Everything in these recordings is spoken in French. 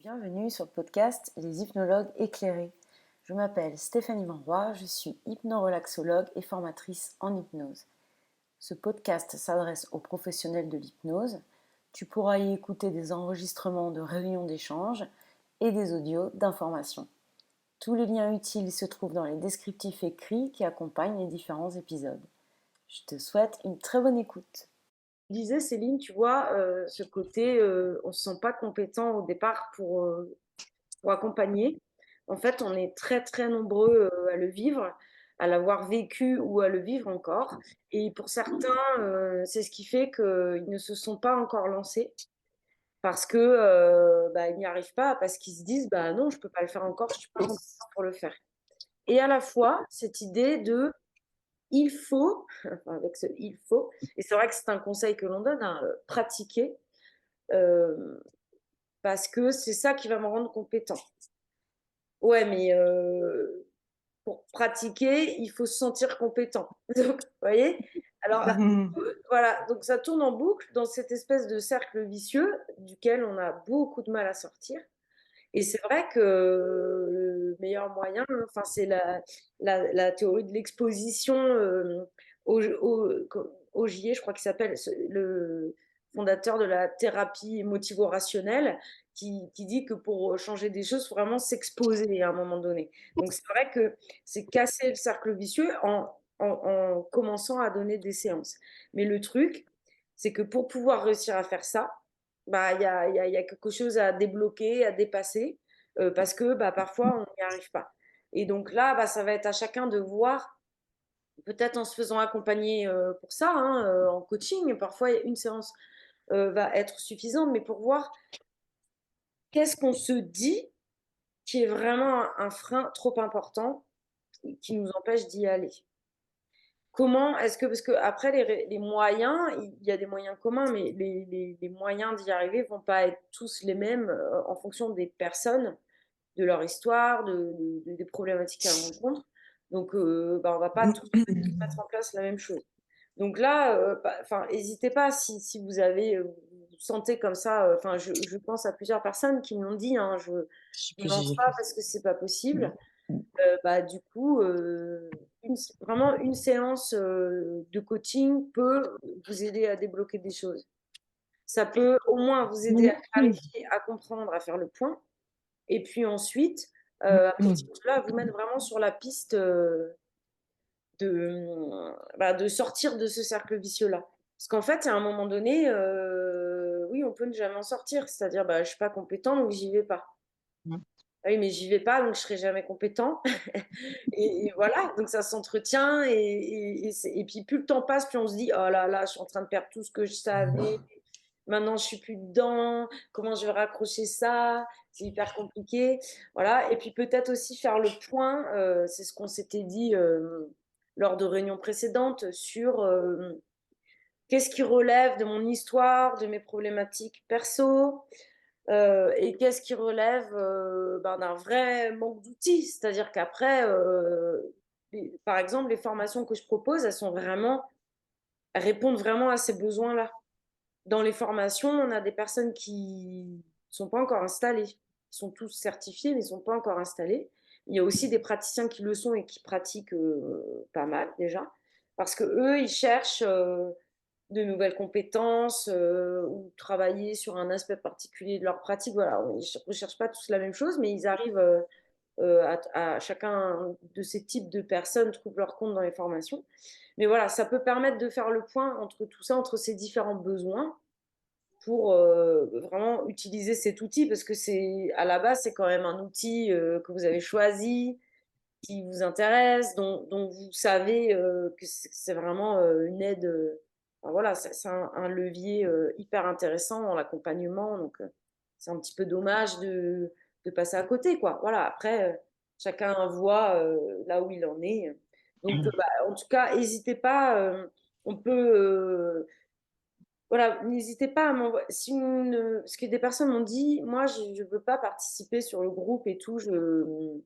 Bienvenue sur le podcast Les hypnologues éclairés. Je m'appelle Stéphanie Monroy, je suis hypnorelaxologue et formatrice en hypnose. Ce podcast s'adresse aux professionnels de l'hypnose. Tu pourras y écouter des enregistrements de réunions d'échange et des audios d'information. Tous les liens utiles se trouvent dans les descriptifs écrits qui accompagnent les différents épisodes. Je te souhaite une très bonne écoute. Je disais, Céline, tu vois, ce côté, on ne se sent pas compétent au départ pour accompagner. En fait, on est très, très nombreux à le vivre, à l'avoir vécu ou à le vivre encore. Et pour certains, c'est ce qui fait qu'ils ne se sont pas encore lancés parce que ils n'y arrivent pas, parce qu'ils se disent bah non, je ne peux pas le faire encore, je ne suis pas compétente pour le faire. Et à la fois, cette idée de il faut, enfin, avec ce il faut, et c'est vrai que c'est un conseil que l'on donne, hein, pratiquer, euh, parce que c'est ça qui va me rendre compétent. Ouais, mais pour pratiquer, il faut se sentir compétent. Donc, vous voyez? Alors, voilà, donc ça tourne en boucle dans cette espèce de cercle vicieux duquel on a beaucoup de mal à sortir. Et c'est vrai que le meilleur moyen, enfin, c'est la théorie de l'exposition Ogier, je crois qu'il s'appelle, le fondateur de la thérapie émotivo-rationnelle, qui dit que pour changer des choses, il faut vraiment s'exposer à un moment donné. Donc c'est vrai que c'est casser le cercle vicieux en commençant à donner des séances. Mais le truc, c'est que pour pouvoir réussir à faire ça, bah, il y a quelque chose à débloquer, à dépasser, parce que bah, parfois on n'y arrive pas. Et donc là, bah, ça va être à chacun de voir, peut-être en se faisant accompagner pour ça, hein, en coaching. Parfois, une séance va être suffisante, mais pour voir qu'est-ce qu'on se dit qui est vraiment un frein trop important qui nous empêche d'y aller. Comment est-ce que, parce que après les moyens, il y a des moyens communs, mais les moyens d'y arriver vont pas être tous les mêmes en fonction des personnes, de leur histoire, des problématiques qu'elles rencontrent. Donc, on va pas tous mettre en place la même chose. Donc là, enfin, n'hésitez pas si vous avez, vous sentez comme ça. Enfin, je pense à plusieurs personnes qui m'ont dit, hein, je ne lance pas parce que c'est pas possible. Du coup, vraiment une séance de coaching peut vous aider à débloquer des choses. Ça peut au moins vous aider à clarifier, à comprendre, à faire le point. Et puis ensuite, à partir de là, vous mettre vraiment sur la piste de sortir de ce cercle vicieux-là. Parce qu'en fait, à un moment donné, oui, on peut ne jamais en sortir. C'est-à-dire, bah, je ne suis pas compétent, donc j'y vais pas. Ah oui, mais j'y vais pas, donc je serai jamais compétent. Et voilà, donc ça s'entretient. Et puis plus le temps passe, plus on se dit, oh là là, je suis en train de perdre tout ce que je savais. Maintenant, je suis plus dedans. Comment je vais raccrocher ça? C'est hyper compliqué. Voilà. Et puis peut-être aussi faire le point, c'est ce qu'on s'était dit lors de réunions précédentes, sur qu'est-ce qui relève de mon histoire, de mes problématiques perso, et qu'est-ce qui relève d'un vrai manque d'outils. C'est-à-dire qu'après, par exemple, les formations que je propose, elles répondent vraiment à ces besoins-là. Dans les formations, on a des personnes qui ne sont pas encore installées. Ils sont tous certifiés, mais ils ne sont pas encore installés. Il y a aussi des praticiens qui le sont et qui pratiquent pas mal déjà. Parce qu'eux, ils cherchent de nouvelles compétences ou travailler sur un aspect particulier de leur pratique. Voilà, ils ne recherchent pas tous la même chose, mais ils arrivent à chacun de ces types de personnes trouvent leur compte dans les formations. Mais voilà, ça peut permettre de faire le point entre tout ça, entre ces différents besoins, pour vraiment utiliser cet outil, parce que c'est à la base, c'est quand même un outil que vous avez choisi, qui vous intéresse, dont vous savez que c'est vraiment une aide. Enfin, voilà, c'est un levier hyper intéressant dans l'accompagnement. Donc, c'est un petit peu dommage de passer à côté, quoi. Voilà, après, chacun voit là où il en est. Donc, en tout cas, n'hésitez pas. On peut. Voilà, n'hésitez pas à m'envoyer. Parce que des personnes m'ont dit, moi, je ne veux pas participer sur le groupe et tout. Je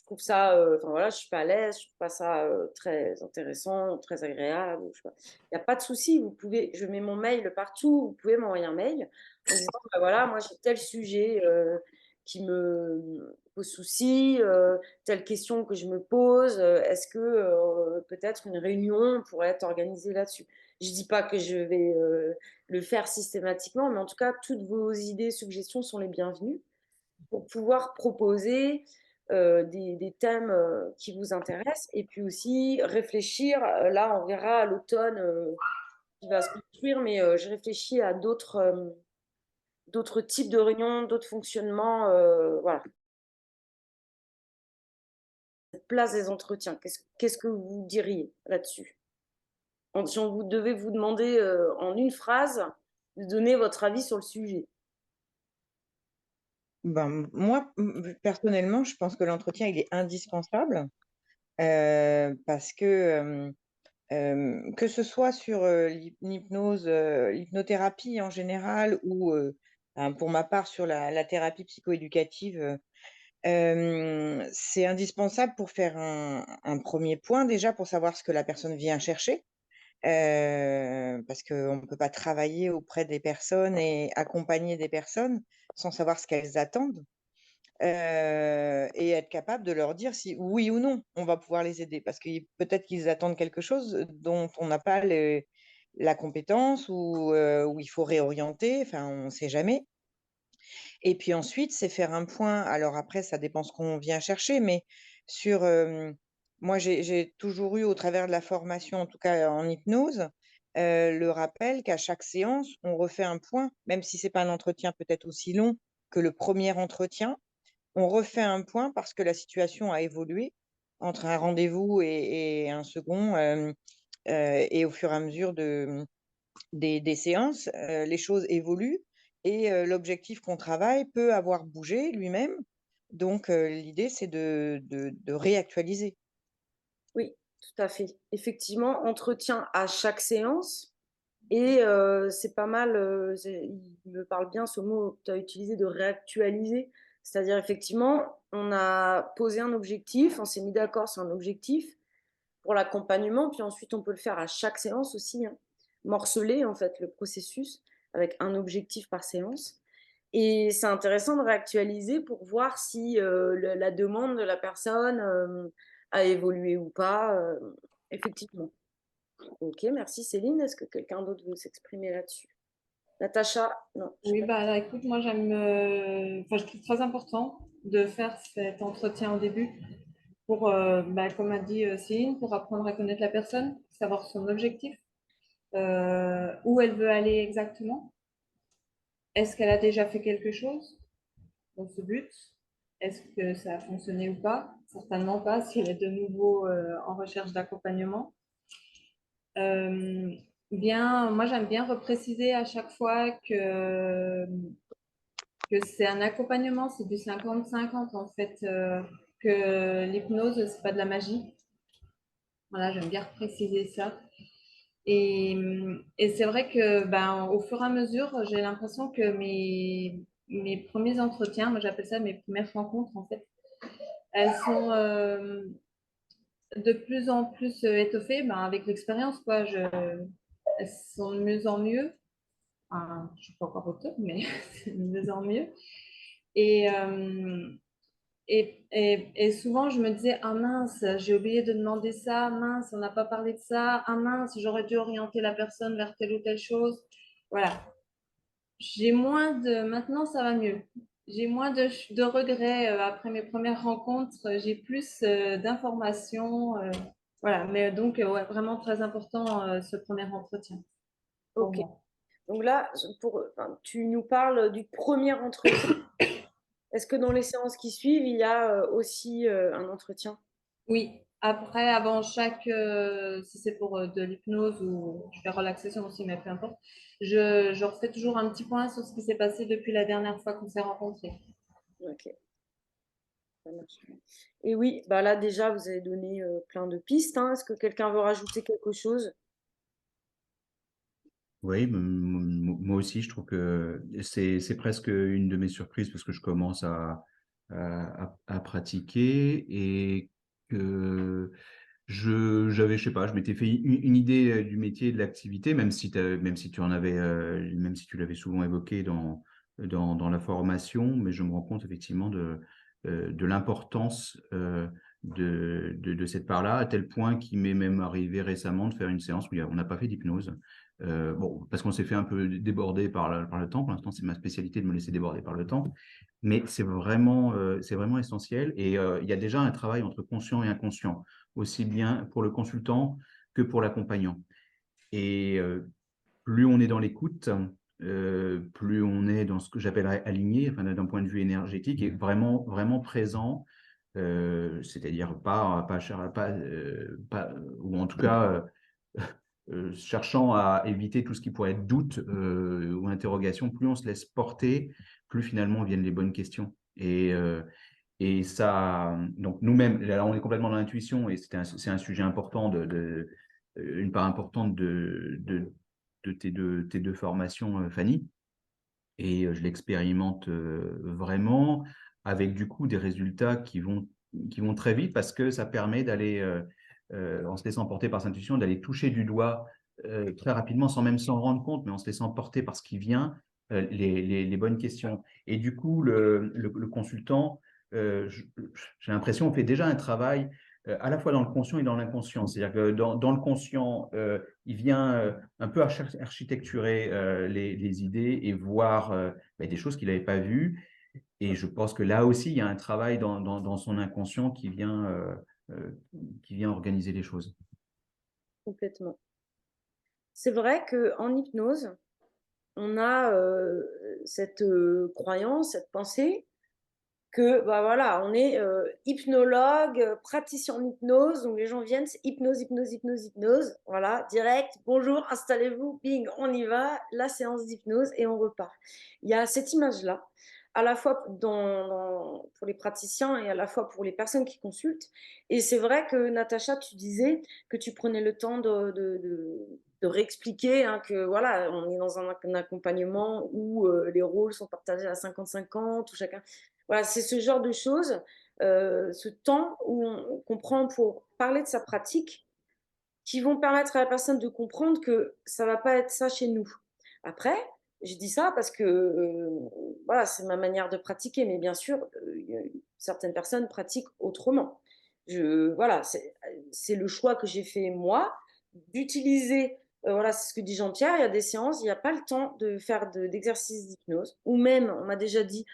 trouve ça, enfin voilà, je suis pas à l'aise, je trouve pas ça très intéressant, très agréable. Je sais pas. Il n'y a pas de souci, vous pouvez, je mets mon mail partout, vous pouvez m'envoyer un mail. en disant: «Bah, voilà, moi j'ai tel sujet, qui me pose souci, telle question que je me pose, est-ce que, peut-être une réunion pourrait être organisée là-dessus?» Je dis pas que je vais, le faire systématiquement, mais en tout cas, toutes vos idées, suggestions sont les bienvenues pour pouvoir proposer, des thèmes, qui vous intéressent et puis aussi réfléchir, là, on verra à l'automne, qui va se construire, mais je réfléchis à d'autres types de réunions, d'autres fonctionnements, voilà. Place des entretiens, qu'est-ce que vous diriez là-dessus? Si on vous devait vous demander, en une phrase, de donner votre avis sur le sujet. Ben, moi, personnellement, je pense que l'entretien, il est indispensable, parce que ce soit sur, l'hypnose, l'hypnothérapie en général ou, pour ma part sur la thérapie psychoéducative, c'est indispensable pour faire un 1er point déjà pour savoir ce que la personne vient chercher, parce qu'on ne peut pas travailler auprès des personnes et accompagner des personnes sans savoir ce qu'elles attendent. Et être capable de leur dire si oui ou non, on va pouvoir les aider. Parce que peut-être qu'ils attendent quelque chose dont on n'a pas la compétence ou il faut réorienter, enfin, on ne sait jamais. Et puis ensuite, c'est faire un point, alors après ça dépend ce qu'on vient chercher, mais sur, moi j'ai toujours eu au travers de la formation, en tout cas en hypnose, le rappel qu'à chaque séance, on refait un point, même si c'est pas un entretien peut-être aussi long que le premier entretien, on refait un point parce que la situation a évolué entre un rendez-vous et un second, et au fur et à mesure des séances, les choses évoluent et l'objectif qu'on travaille peut avoir bougé lui-même. Donc l'idée, c'est de réactualiser. Oui, tout à fait. Effectivement, entretien à chaque séance et c'est pas mal, il me parle bien ce mot que tu as utilisé de réactualiser. C'est-à-dire effectivement, on a posé un objectif, on s'est mis d'accord sur un objectif pour l'accompagnement, puis ensuite on peut le faire à chaque séance aussi, hein. Morceler en fait le processus avec un objectif par séance et c'est intéressant de réactualiser pour voir si, la demande de la personne, a évolué ou pas, effectivement. OK, merci Céline. Est-ce que quelqu'un d'autre veut s'exprimer là-dessus? Natacha? Non, je sais Oui, pas. bah, là, écoute, moi, enfin, je trouve très important de faire cet entretien au début pour, bah, comme a dit Céline, pour apprendre à connaître la personne, savoir son objectif, où elle veut aller exactement. Est-ce qu'elle a déjà fait quelque chose dans ce but? Est-ce que ça a fonctionné ou pas? Certainement pas, si elle est de nouveau en recherche d'accompagnement. Euh, moi, j'aime bien repréciser à chaque fois que c'est un accompagnement, c'est du 50-50 en fait, que l'hypnose, c'est pas de la magie. Voilà, j'aime bien préciser ça. Et c'est vrai que ben, au fur et à mesure, j'ai l'impression que mes premiers entretiens, moi j'appelle ça mes premières rencontres en fait, elles sont de plus en plus étoffées ben, avec l'expérience, quoi. Elles sont de mieux en mieux. Enfin, je ne suis pas encore au top, mais c'est de mieux en mieux. Et, euh, et souvent, je me disais, ah mince, j'ai oublié de demander ça, mince, on n'a pas parlé de ça, ah mince, j'aurais dû orienter la personne vers telle ou telle chose. Voilà. Maintenant, ça va mieux. J'ai moins de regrets après mes premières rencontres. J'ai plus d'informations. Voilà. Mais donc, ouais, vraiment très important ce premier entretien pour OK. moi. Donc là, enfin, tu nous parles du premier entretien. Est-ce que dans les séances qui suivent, il y a, aussi, un entretien? Oui, après, avant chaque, si c'est pour de l'hypnose ou je fais relaxation aussi, mais peu importe, je refais toujours un petit point sur ce qui s'est passé depuis la dernière fois qu'on s'est rencontrés. OK, ça marche. Et oui, bah, là, déjà, vous avez donné, plein de pistes, hein. Est-ce que quelqu'un veut rajouter quelque chose? Oui, moi aussi, je trouve que c'est presque une de mes surprises parce que je commence à pratiquer et que je sais pas, je m'étais fait une idée du métier, de l'activité, même si tu en avais, même si tu l'avais souvent évoqué dans la formation, mais je me rends compte effectivement de l'importance de cette part-là, à tel point qu'il m'est même arrivé récemment de faire une séance où on n'a pas fait d'hypnose. Bon, parce qu'on s'est fait un peu déborder par le temps. Pour l'instant, c'est ma spécialité de me laisser déborder par le temps. Mais c'est vraiment essentiel. Et il y a déjà un travail entre conscient et inconscient, aussi bien pour le consultant que pour l'accompagnant. Et plus on est dans l'écoute, plus on est dans ce que j'appellerais aligné, enfin, d'un point de vue énergétique, et vraiment, vraiment présent, c'est-à-dire ou en tout cas cherchant à éviter tout ce qui pourrait être doute ou interrogation. Plus on se laisse porter, plus finalement viennent les bonnes questions. Et ça, donc nous-mêmes, là, on est complètement dans l'intuition, et c'est un sujet important, une part importante de tes deux formations, Fanny. Et je l'expérimente vraiment, avec du coup des résultats qui vont très vite, parce que ça permet d'aller, en se laissant porter par cette intuition, d'aller toucher du doigt très rapidement, sans même s'en rendre compte, mais en se laissant porter par ce qui vient, les bonnes questions. Et du coup, le consultant, j'ai l'impression, on fait déjà un travail à la fois dans le conscient et dans l'inconscient. C'est-à-dire que dans le conscient, il vient un peu architecturer les idées et voir des choses qu'il n'avait pas vues. Et je pense que là aussi, il y a un travail dans son inconscient qui vient organiser les choses. Complètement. C'est vrai qu'en hypnose, on a cette croyance, cette pensée que bah voilà, on est hypnologue, praticien en hypnose, donc les gens viennent, c'est hypnose, hypnose, hypnose, hypnose, voilà, direct, bonjour, installez-vous, bing, on y va, la séance d'hypnose et on repart. Il y a cette image-là, à la fois pour les praticiens et à la fois pour les personnes qui consultent. Et c'est vrai que Natacha, tu disais que tu prenais le temps de réexpliquer hein, que voilà, on est dans un accompagnement où les rôles sont partagés à 50-50, où chacun voilà, c'est ce genre de choses, ce temps qu'on prend pour parler de sa pratique, qui vont permettre à la personne de comprendre que ça va pas être ça chez nous. Après, je dis ça parce que, voilà, c'est ma manière de pratiquer, mais bien sûr, certaines personnes pratiquent autrement. Voilà, c'est le choix que j'ai fait moi, d'utiliser, voilà, c'est ce que dit Jean-Pierre, il y a des séances, il y a pas le temps de faire d'exercices d'hypnose ou même on m'a déjà dit: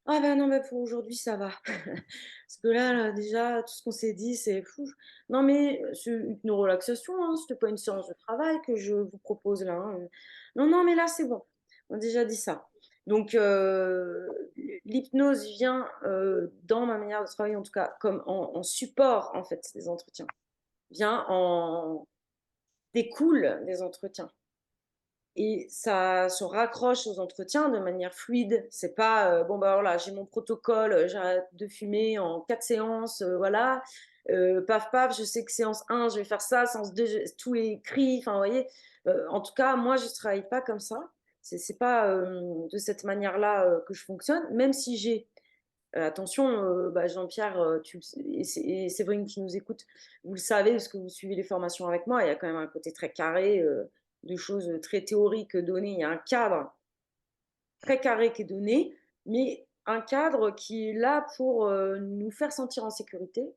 ah ben non, mais pour aujourd'hui, ça va. Parce que là, déjà, tout ce qu'on s'est dit, c'est fou. Non, mais c'est une relaxation, hein, c'était pas une séance de travail que je vous propose là. Hein. Non, non, mais là, c'est bon. On a déjà dit ça. Donc, l'hypnose vient dans ma manière de travailler, en tout cas, comme en support, en fait, des entretiens. Vient en découle des entretiens. Et ça se raccroche aux entretiens de manière fluide. C'est pas, bon, bah, voilà, j'ai mon protocole, j'arrête de fumer en 4 séances, voilà. Paf, paf, je sais que séance 1, je vais faire ça, séance 2, tout est écrit. Enfin, vous voyez, en tout cas, moi, je travaille pas comme ça. C'est pas de cette manière-là que je fonctionne, même si j'ai, attention, bah, Jean-Pierre, et Séverine qui nous écoute, vous le savez parce que vous suivez les formations avec moi, il y a quand même un côté très carré, de choses très théoriques données. Il y a un cadre très carré qui est donné, mais un cadre qui est là pour nous faire sentir en sécurité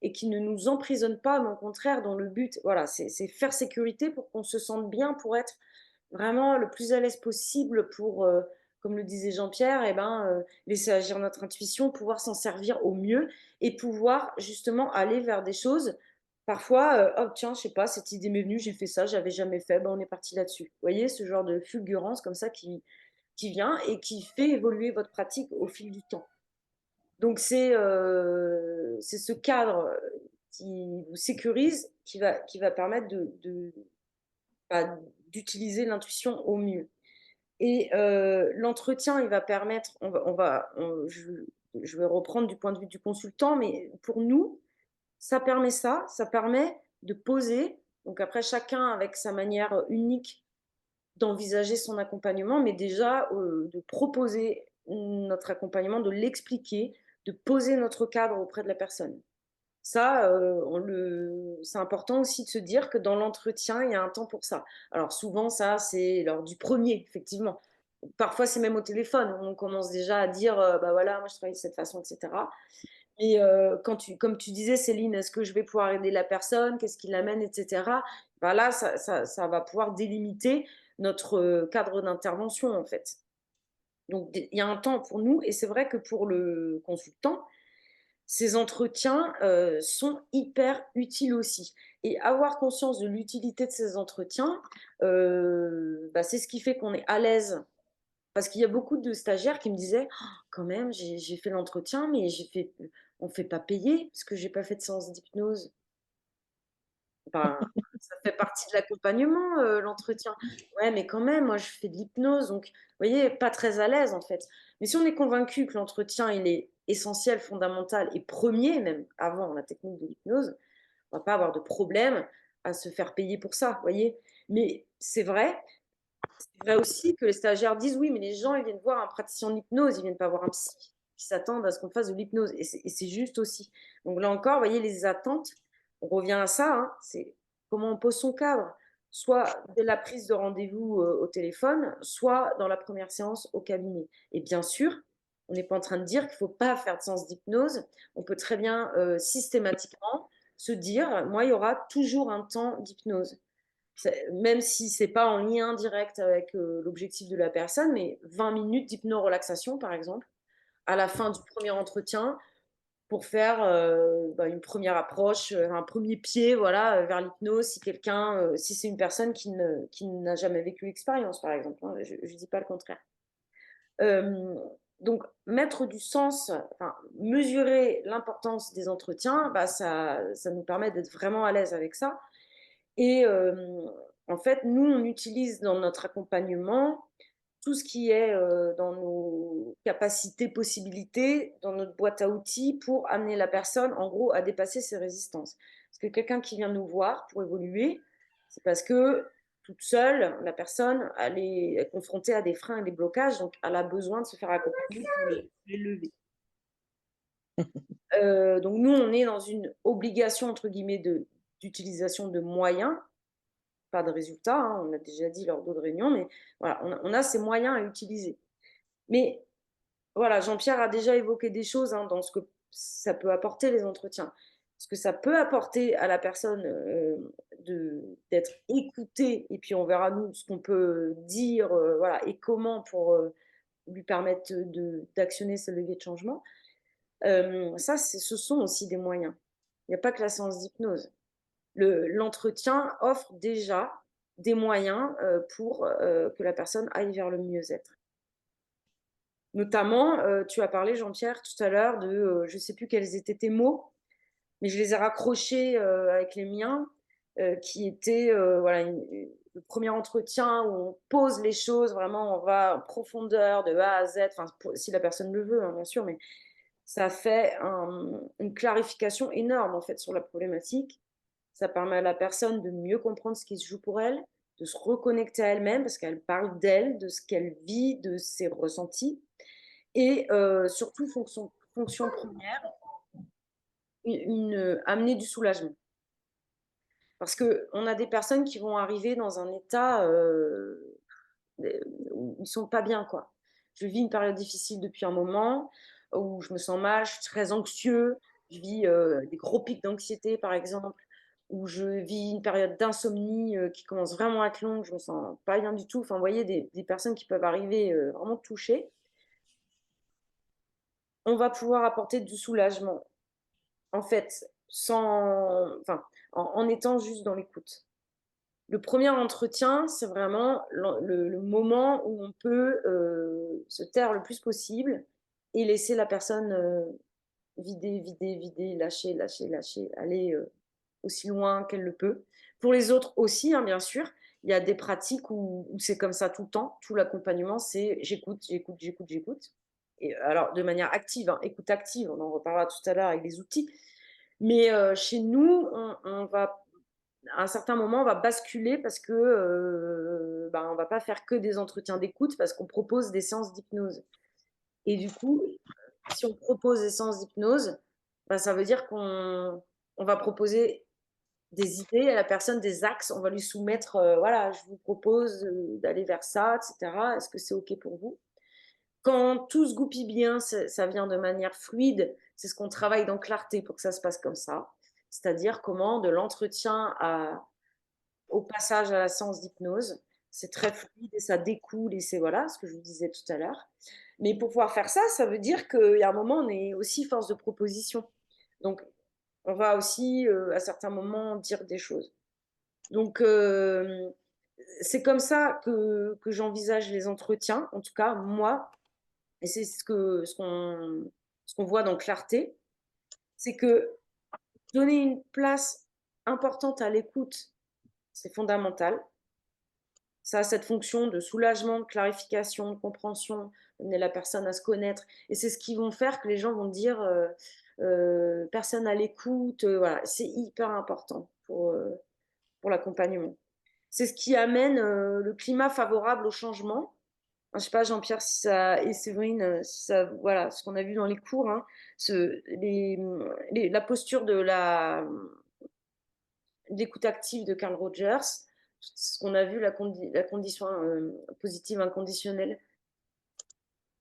et qui ne nous emprisonne pas, mais au contraire, dans le but, voilà, c'est faire sécurité pour qu'on se sente bien, pour être vraiment le plus à l'aise possible pour, comme le disait Jean-Pierre, eh ben, laisser agir notre intuition, pouvoir s'en servir au mieux et pouvoir justement aller vers des choses. Parfois, oh tiens, je sais pas, cette idée m'est venue, j'ai fait ça, j'avais jamais fait, ben on est parti là-dessus. Vous voyez, ce genre de fulgurance comme ça qui vient et qui fait évoluer votre pratique au fil du temps. Donc c'est ce cadre qui vous sécurise, qui va permettre bah, d'utiliser l'intuition au mieux. Et l'entretien, il va permettre, je vais reprendre du point de vue du consultant, mais pour nous, ça permet ça, ça permet de poser. Donc après, chacun avec sa manière unique d'envisager son accompagnement, mais déjà de proposer notre accompagnement, de l'expliquer, de poser notre cadre auprès de la personne. Ça, c'est important aussi de se dire que dans l'entretien, il y a un temps pour ça. Alors souvent, ça, c'est lors du premier, effectivement. Parfois, c'est même au téléphone. On commence déjà à dire, bah voilà, moi je travaille de cette façon, etc. Et comme tu disais, Céline, est-ce que je vais pouvoir aider la personne? Qu'est-ce qui l'amène, etc. Bah là, ça va pouvoir délimiter notre cadre d'intervention, en fait. Donc, il y a un temps pour nous, et c'est vrai que pour le consultant, ces entretiens sont hyper utiles aussi. Et avoir conscience de l'utilité de ces entretiens, bah, c'est ce qui fait qu'on est à l'aise. Parce qu'il y a beaucoup de stagiaires qui me disaient: «Oh, quand même, j'ai fait l'entretien, mais on ne fait pas payer parce que j'ai pas fait de séance d'hypnose». Ben, ça fait partie de l'accompagnement, l'entretien. Ouais, mais quand même, moi, je fais de l'hypnose, donc vous voyez, pas très à l'aise, en fait. Mais si on est convaincu que l'entretien, il est essentiel, fondamental et premier même, avant la technique de l'hypnose, on va pas avoir de problème à se faire payer pour ça, vous voyez? Mais c'est vrai aussi que les stagiaires disent: «Oui, mais les gens, ils viennent voir un praticien d'hypnose, ils viennent pas voir un psy. Ils s'attendent à ce qu'on fasse de l'hypnose», et c'est juste aussi. Donc là encore, vous voyez les attentes, on revient à ça, hein, c'est comment on pose son cadre, soit dès la prise de rendez-vous, au téléphone, soit dans la première séance au cabinet. Et bien sûr, on n'est pas en train de dire qu'il faut pas faire de séance d'hypnose. On peut très bien, systématiquement se dire: «Moi, il y aura toujours un temps d'hypnose». Même si c'est pas en lien direct avec l'objectif de la personne, mais 20 minutes d'hypno-relaxation, par exemple, à la fin du premier entretien, pour faire bah, une première approche, un premier pied, voilà, vers l'hypnose, si c'est une personne qui n'a jamais vécu l'expérience, par exemple, hein, je ne dis pas le contraire. Euh, donc, mettre du sens, enfin, mesurer l'importance des entretiens, bah, ça nous permet d'être vraiment à l'aise avec ça. Et en fait, nous, on utilise dans notre accompagnement tout ce qui est dans nos capacités, possibilités, dans notre boîte à outils pour amener la personne, en gros, à dépasser ses résistances. Parce que quelqu'un qui vient nous voir pour évoluer, c'est parce que toute seule, la personne, elle est confrontée à des freins et des blocages, donc elle a besoin de se faire accompagner pour les lever. Donc nous, on est dans une obligation, entre guillemets, d'utilisation de moyens, pas de résultats, hein, on l'a déjà dit lors d'autres réunions, mais voilà, on a ces moyens à utiliser. Mais voilà, Jean-Pierre a déjà évoqué des choses hein, dans ce que ça peut apporter les entretiens. Ce que ça peut apporter à la personne d'être écoutée, et puis on verra nous ce qu'on peut dire voilà, et comment pour lui permettre d'actionner ce levier de changement. Ça, ce sont aussi des moyens. Il n'y a pas que la séance d'hypnose. L'entretien offre déjà des moyens pour que la personne aille vers le mieux-être. Notamment, tu as parlé, Jean-Pierre, tout à l'heure de, je ne sais plus quels étaient tes mots, mais je les ai raccrochés avec les miens, qui étaient voilà, le premier entretien où on pose les choses, vraiment, on va en profondeur de A à Z, enfin, si la personne le veut, hein, bien sûr, mais ça fait une clarification énorme en fait sur la problématique. Ça permet à la personne de mieux comprendre ce qui se joue pour elle, de se reconnecter à elle-même parce qu'elle parle d'elle, de ce qu'elle vit, de ses ressentis. Et surtout, fonction première, amener du soulagement. Parce qu'on a des personnes qui vont arriver dans un état où ils ne sont pas bien, quoi. Je vis une période difficile depuis un moment, où je me sens mal, je suis très anxieux, je vis des gros pics d'anxiété, par exemple, où je vis une période d'insomnie qui commence vraiment à être longue, je me sens pas bien du tout. Enfin, vous voyez, des personnes qui peuvent arriver vraiment touchées. On va pouvoir apporter du soulagement, en fait, en étant juste dans l'écoute. Le premier entretien, c'est vraiment le moment où on peut se taire le plus possible et laisser la personne vider, vider, vider, lâcher, lâcher, lâcher, aller aussi loin qu'elle le peut. Pour les autres aussi, hein, bien sûr, il y a des pratiques où c'est comme ça tout le temps. Tout l'accompagnement, c'est j'écoute, j'écoute, j'écoute, j'écoute. Et alors, de manière active, hein, écoute active, on en reparlera tout à l'heure avec les outils. Mais chez nous, on va à un certain moment, on va basculer parce que on va pas faire que des entretiens d'écoute parce qu'on propose des séances d'hypnose. Et du coup, si on propose des séances d'hypnose, ça veut dire qu'on on va proposer des idées à la personne, des axes, on va lui soumettre, voilà, je vous propose d'aller vers ça, etc. Est-ce que c'est OK pour vous? Quand tout se goupille bien, ça vient de manière fluide. C'est ce qu'on travaille dans Clarté pour que ça se passe comme ça. C'est-à-dire comment, de l'entretien au passage à la séance d'hypnose, c'est très fluide et ça découle et c'est voilà, ce que je vous disais tout à l'heure. Mais pour pouvoir faire ça, ça veut dire qu'il y a un moment, on est aussi force de proposition. Donc, on va aussi, à certains moments, dire des choses. Donc, c'est comme ça que j'envisage les entretiens, en tout cas, moi, et c'est ce qu'on voit dans Clarté, c'est que donner une place importante à l'écoute, c'est fondamental. Ça a cette fonction de soulagement, de clarification, de compréhension, amener la personne à se connaître. Et c'est ce qui vont faire que les gens vont dire personne à l'écoute. Voilà, c'est hyper important pour l'accompagnement. C'est ce qui amène le climat favorable au changement. Je ne sais pas, Jean-Pierre, si ça, et Séverine, si ça, voilà, ce qu'on a vu dans les cours, hein, la posture de l'écoute active de Carl Rogers, ce qu'on a vu, la condition positive inconditionnelle,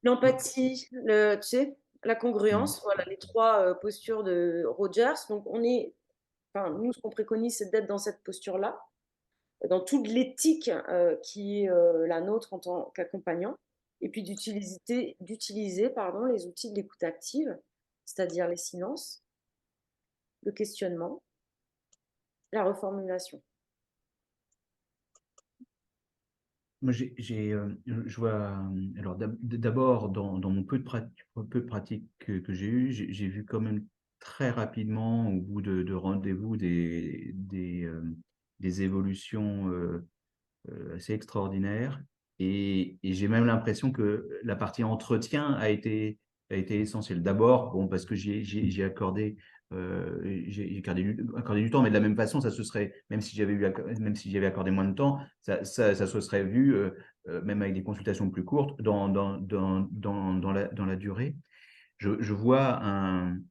l'empathie, tu sais, la congruence, voilà, les 3 postures de Rogers. Donc, nous, ce qu'on préconise, c'est d'être dans cette posture-là, dans toute l'éthique qui est la nôtre en tant qu'accompagnant, et puis d'utiliser les outils de l'écoute active, c'est-à-dire les silences, le questionnement, la reformulation. Moi, je vois, alors d'abord, dans mon peu de pratique que j'ai eu, j'ai vu quand même très rapidement, au bout de rendez-vous, des évolutions assez extraordinaires. Et j'ai même l'impression que la partie entretien a été essentielle. D'abord, bon, parce que j'ai accordé accordé du temps, mais de la même façon, ça se serait, même si j'avais accordé moins de temps, ça se serait vu, même avec des consultations plus courtes, dans la durée. Je vois un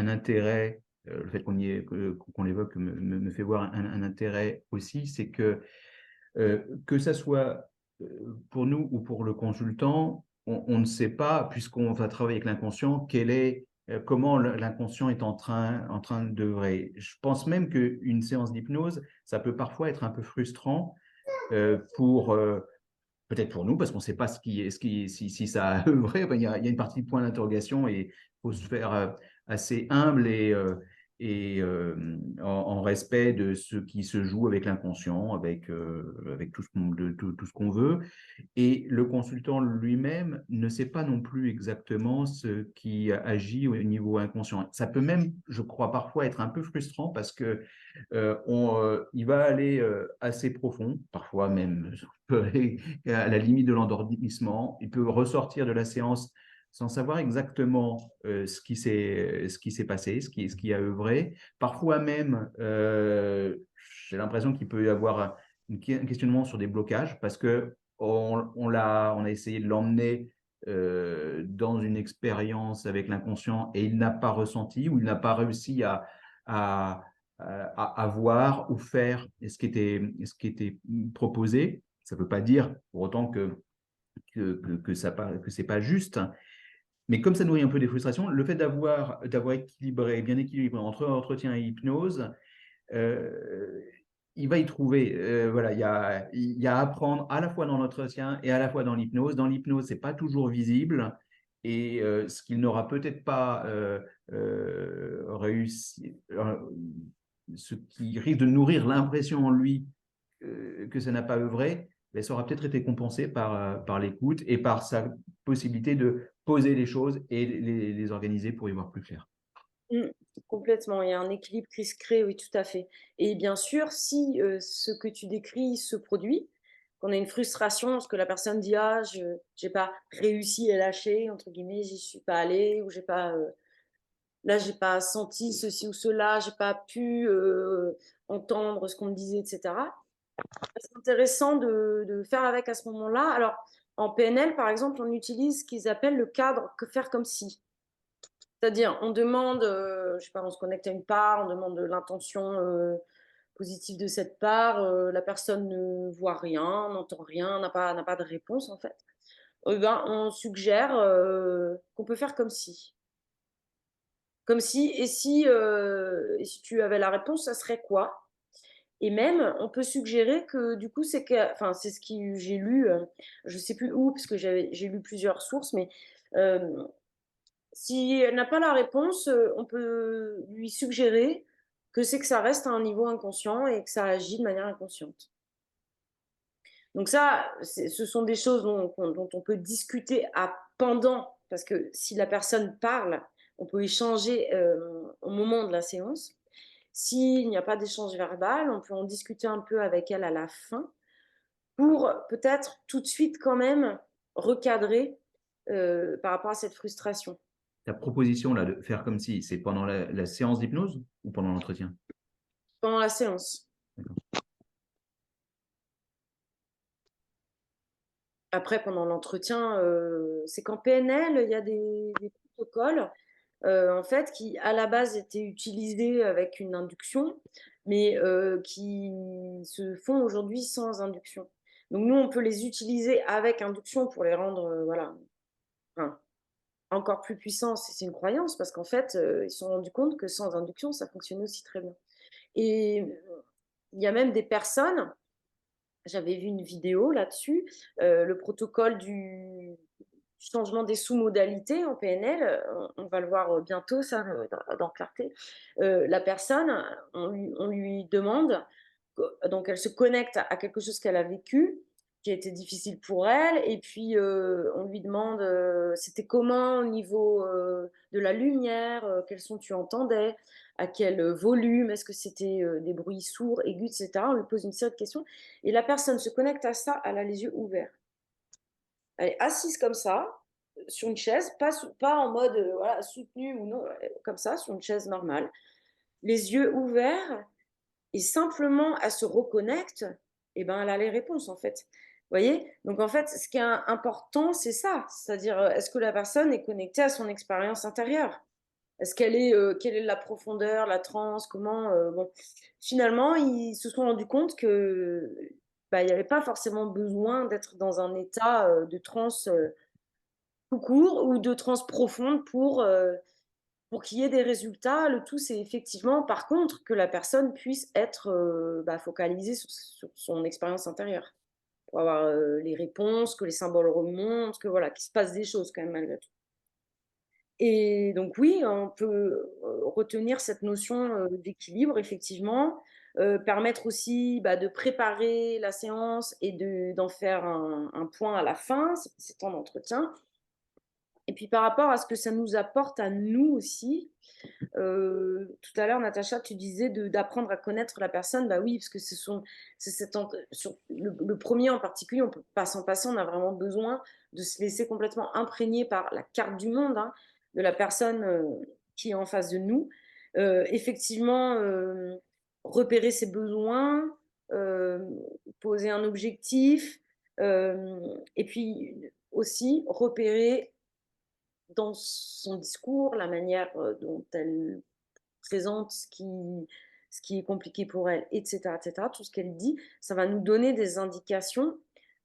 intérêt, le fait qu'on l'évoque me fait voir un intérêt aussi, c'est que ça soit pour nous ou pour le consultant, on ne sait pas, puisqu'on va travailler avec l'inconscient, comment l'inconscient est en train d'œuvrer. Je pense même qu'une séance d'hypnose, ça peut parfois être un peu frustrant peut-être pour nous, parce qu'on ne sait pas si ça a œuvré. Enfin, il y a une partie de point d'interrogation et il faut se faire assez humble en respect de ce qui se joue avec l'inconscient, avec tout ce qu'on veut. Et le consultant lui-même ne sait pas non plus exactement ce qui agit au niveau inconscient. Ça peut même, je crois, parfois être un peu frustrant parce que il va aller assez profond, parfois même peut aller à la limite de l'endormissement. Il peut ressortir de la séance sans savoir exactement ce qui s'est passé, ce qui a œuvré. Parfois même, j'ai l'impression qu'il peut y avoir un questionnement sur des blocages parce que on a essayé de l'emmener dans une expérience avec l'inconscient et il n'a pas ressenti ou il n'a pas réussi à voir ou faire ce qui était proposé. Ça ne veut pas dire pour autant que c'est pas juste. Mais comme ça nourrit un peu des frustrations, le fait d'avoir bien équilibré entre entretien et hypnose, il va y trouver, voilà, il y a à apprendre à la fois dans l'entretien et à la fois dans l'hypnose. Dans l'hypnose, c'est pas toujours visible et ce qu'il n'aura peut-être pas réussi, ce qui risque de nourrir l'impression en lui que ça n'a pas œuvré, mais ça aura peut-être été compensé par l'écoute et par sa possibilité de poser les choses et les organiser pour y voir plus clair. Complètement, il y a un équilibre qui se crée, oui, tout à fait. Et bien sûr, si ce que tu décris se produit, qu'on a une frustration parce que la personne dit ah je n'ai pas réussi à lâcher entre guillemets, j'y suis pas allée ou là j'ai pas senti ceci ou cela, j'ai pas pu entendre ce qu'on me disait, etc. C'est intéressant de faire avec à ce moment-là. Alors en PNL par exemple, on utilise ce qu'ils appellent le cadre que faire comme si. C'est-à-dire, on demande, je sais pas, on se connecte à une part, on demande l'intention positive de cette part, la personne ne voit rien, n'entend rien, n'a pas de réponse en fait. Ben, on suggère qu'on peut faire comme si. Comme si, et si tu avais la réponse, ça serait quoi? Et même, on peut suggérer que du coup, enfin, c'est ce que j'ai lu, je sais plus où, parce que j'ai lu plusieurs sources, mais euh, si elle n'a pas la réponse, on peut lui suggérer que c'est que ça reste à un niveau inconscient et que ça agit de manière inconsciente. Donc ça, ce sont des choses dont on peut discuter pendant, parce que si la personne parle, on peut échanger au moment de la séance. S'il n'y a pas d'échange verbal, on peut en discuter un peu avec elle à la fin pour peut-être tout de suite quand même recadrer par rapport à cette frustration. Ta proposition là, de faire comme si, c'est pendant la séance d'hypnose ou pendant l'entretien? Pendant la séance. Après, pendant l'entretien, c'est qu'en PNL, il y a des protocoles en fait, qui à la base étaient utilisés avec une induction, mais qui se font aujourd'hui sans induction. Donc nous, on peut les utiliser avec induction pour les rendre, voilà, enfin, encore plus puissants. C'est une croyance parce qu'en fait, ils se sont rendus compte que sans induction, ça fonctionnait aussi très bien. Et il y a même des personnes, j'avais vu une vidéo là-dessus, le protocole du changement des sous-modalités en PNL, on va le voir bientôt, ça, dans Clarté. La personne, on lui demande, donc elle se connecte à quelque chose qu'elle a vécu, qui a été difficile pour elle, et puis on lui demande c'était comment au niveau de la lumière, quels sons tu entendais, à quel volume, est-ce que c'était des bruits sourds, aigus, etc. On lui pose une série de questions, et la personne se connecte à ça, elle a les yeux ouverts. Elle est assise comme ça, sur une chaise, pas en mode voilà, soutenu ou non, comme ça, sur une chaise normale, les yeux ouverts, et simplement elle se reconnecte, et ben elle a les réponses en fait. Vous voyez? Donc en fait, ce qui est important, c'est ça, c'est-à-dire est-ce que la personne est connectée à son expérience intérieure? Est-ce qu'elle est, quelle est la profondeur, la transe, comment bon. Finalement, ils se sont rendus compte que bah, il n'y avait pas forcément besoin d'être dans un état de transe tout court ou de transe profonde pour qu'il y ait des résultats. Le tout, c'est effectivement, par contre, que la personne puisse être bah, focalisée sur son expérience intérieure pour avoir les réponses, que les symboles remontent, que voilà, qu'il se passe des choses quand même malgré tout. Et donc oui, on peut retenir cette notion d'équilibre, effectivement, permettre aussi bah, de préparer la séance et d'en faire un point à la fin, ces temps d'entretien. Et puis par rapport à ce que ça nous apporte à nous aussi, tout à l'heure, Natacha, tu disais d'apprendre à connaître la personne. Bah oui, parce que sur le premier en particulier, on ne peut pas s'en passer. On a vraiment besoin de se laisser complètement imprégner par la carte du monde hein, de la personne qui est en face de nous. Effectivement, repérer ses besoins, poser un objectif, et puis aussi repérer dans son discours, la manière dont elle présente ce qui est compliqué pour elle, etc., tout ce qu'elle dit, ça va nous donner des indications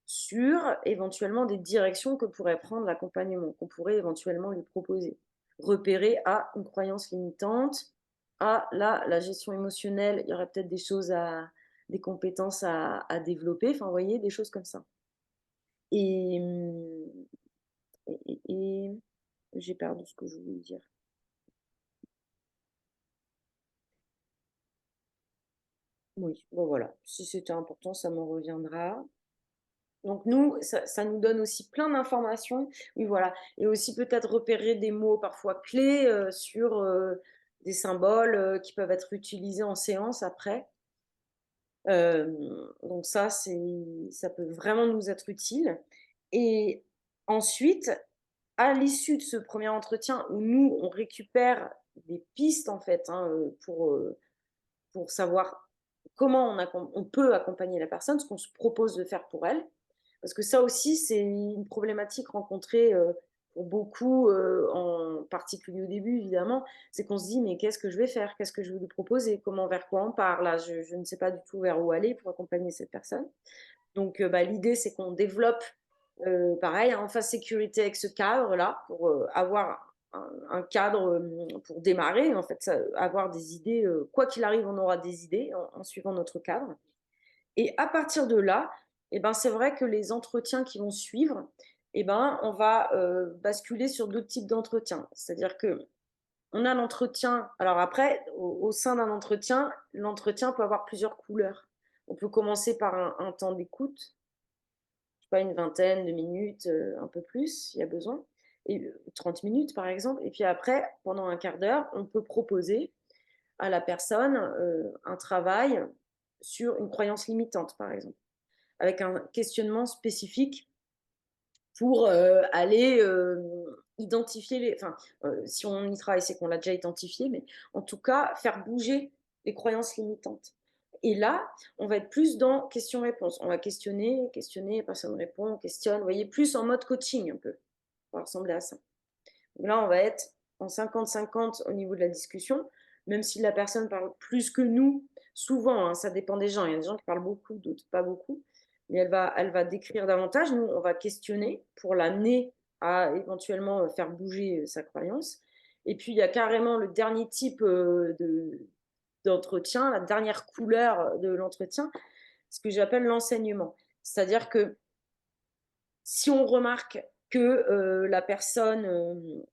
sur éventuellement des directions que pourrait prendre l'accompagnement, qu'on pourrait éventuellement lui proposer. Repérer à une croyance limitante, à la gestion émotionnelle, il y aurait peut-être des compétences à développer, enfin, vous voyez, des choses comme ça. Et, et j'ai perdu ce que je voulais dire. Oui, bon voilà, si c'était important, ça me reviendra. Donc nous, ça nous donne aussi plein d'informations. Oui, voilà. Et aussi peut-être repérer des mots parfois clés sur des symboles qui peuvent être utilisés en séance après. Donc ça peut vraiment nous être utile. Et ensuite, à l'issue de ce premier entretien où nous, on récupère des pistes en fait hein, pour savoir comment on peut accompagner la personne, ce qu'on se propose de faire pour elle. Parce que ça aussi, c'est une problématique rencontrée pour beaucoup, en particulier au début évidemment, c'est qu'on se dit: «Mais qu'est-ce que je vais faire? Qu'est-ce que je vais lui proposer? Comment, vers quoi on part là? Je ne sais pas du tout vers où aller pour accompagner cette personne». Donc l'idée, c'est qu'on développe, pareil, en phase sécurité avec ce cadre-là pour, avoir un cadre, pour démarrer en fait, avoir des idées, quoi qu'il arrive, on aura des idées en suivant notre cadre. Et à partir de là, et ben, c'est vrai que les entretiens qui vont suivre, et ben, on va, basculer sur d'autres types d'entretiens. C'est-à-dire que on a l'entretien, alors après, au sein d'un entretien, l'entretien peut avoir plusieurs couleurs. On peut commencer par un temps d'écoute, je sais pas, une vingtaine de minutes, un peu plus, s'il y a besoin, et 30 minutes par exemple, et puis après, pendant un quart d'heure, on peut proposer à la personne, un travail sur une croyance limitante, par exemple, avec un questionnement spécifique pour, aller, identifier les, enfin, si on y travaille, c'est qu'on l'a déjà identifié, mais en tout cas, faire bouger les croyances limitantes. Et là, on va être plus dans question-réponse. On va questionner, questionner, la personne répond, on questionne, vous voyez? Plus en mode coaching un peu. Ça va ressembler à ça. Donc là, on va être en 50-50 au niveau de la discussion, même si la personne parle plus que nous, souvent, hein, ça dépend des gens. Il y a des gens qui parlent beaucoup, d'autres pas beaucoup. Mais elle va décrire davantage. Nous, on va questionner pour l'amener à éventuellement faire bouger sa croyance. Et puis, il y a carrément le dernier type d'entretien, la dernière couleur de l'entretien, ce que j'appelle l'enseignement. C'est-à-dire que si on remarque que la personne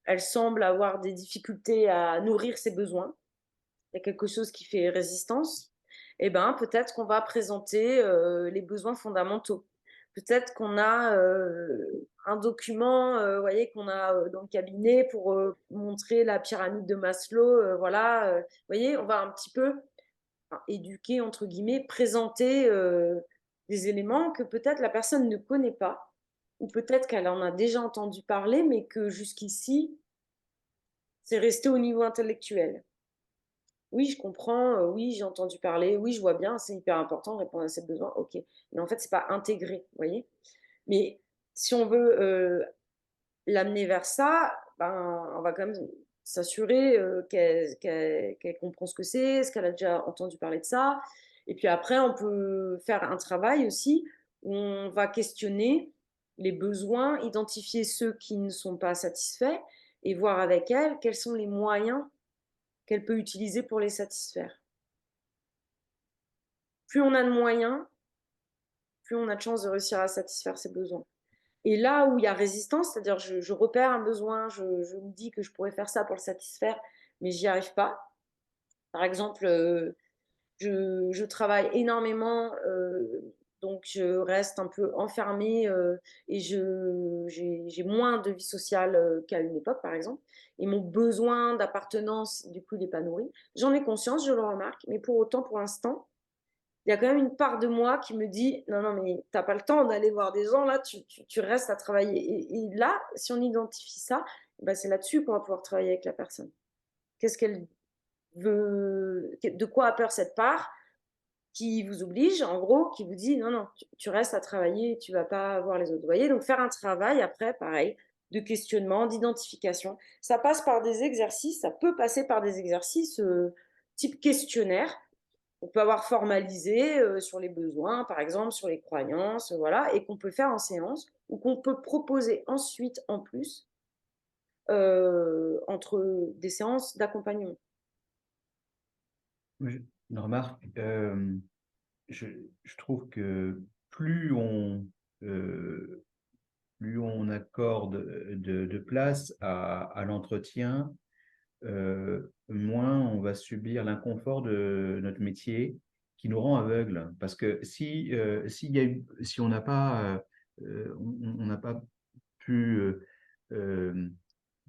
elle semble avoir des difficultés à nourrir ses besoins, il y a quelque chose qui fait résistance, et ben, peut-être qu'on va présenter les besoins fondamentaux. Peut-être qu'on a un document, voyez, qu'on a dans le cabinet pour montrer la pyramide de Maslow. Voilà, vous voyez, on va un petit peu, enfin, éduquer, entre guillemets, présenter des éléments que peut-être la personne ne connaît pas, ou peut-être qu'elle en a déjà entendu parler, mais que jusqu'ici, c'est resté au niveau intellectuel. Oui, je comprends, oui, j'ai entendu parler, oui, je vois bien, c'est hyper important de répondre à ces besoins, OK. Mais en fait, c'est pas intégré, vous voyez? Mais si on veut, l'amener vers ça, ben, on va quand même s'assurer, qu'elle comprend ce que c'est, est-ce qu'elle a déjà entendu parler de ça? Et puis après, on peut faire un travail aussi où on va questionner les besoins, identifier ceux qui ne sont pas satisfaits et voir avec elle quels sont les moyens qu'elle peut utiliser pour les satisfaire. Plus on a de moyens, plus on a de chances de réussir à satisfaire ses besoins. Et là où il y a résistance, c'est-à-dire je repère un besoin, je me dis que je pourrais faire ça pour le satisfaire, mais j'y arrive pas. Par exemple, je travaille énormément, donc je reste un peu enfermée, et j'ai moins de vie sociale qu'à une époque, par exemple. Et mon besoin d'appartenance, du coup, il n'est pas nourri. J'en ai conscience, je le remarque, mais pour autant, pour l'instant, il y a quand même une part de moi qui me dit: «Non, non, mais tu as pas le temps d'aller voir des gens là, tu restes à travailler», et là, si on identifie ça, bah, c'est là-dessus qu'on va pouvoir travailler avec la personne. Qu'est-ce qu'elle veut? De quoi a peur cette part qui vous oblige, en gros, qui vous dit: «Non, non, tu restes à travailler, tu vas pas voir les autres». Vous voyez? Donc faire un travail après, pareil, de questionnement, d'identification. Ça passe par des exercices, ça peut passer par des exercices, type questionnaire. On peut avoir formalisé, sur les besoins, par exemple, sur les croyances, voilà, et qu'on peut faire en séance ou qu'on peut proposer ensuite en plus, entre des séances d'accompagnement. Je une remarque, je je trouve que plus on, heu, plus on accorde de place à l'entretien, moins on va subir l'inconfort de notre métier qui nous rend aveugles. Parce que si, si on n'a pas, on n'a pas pu,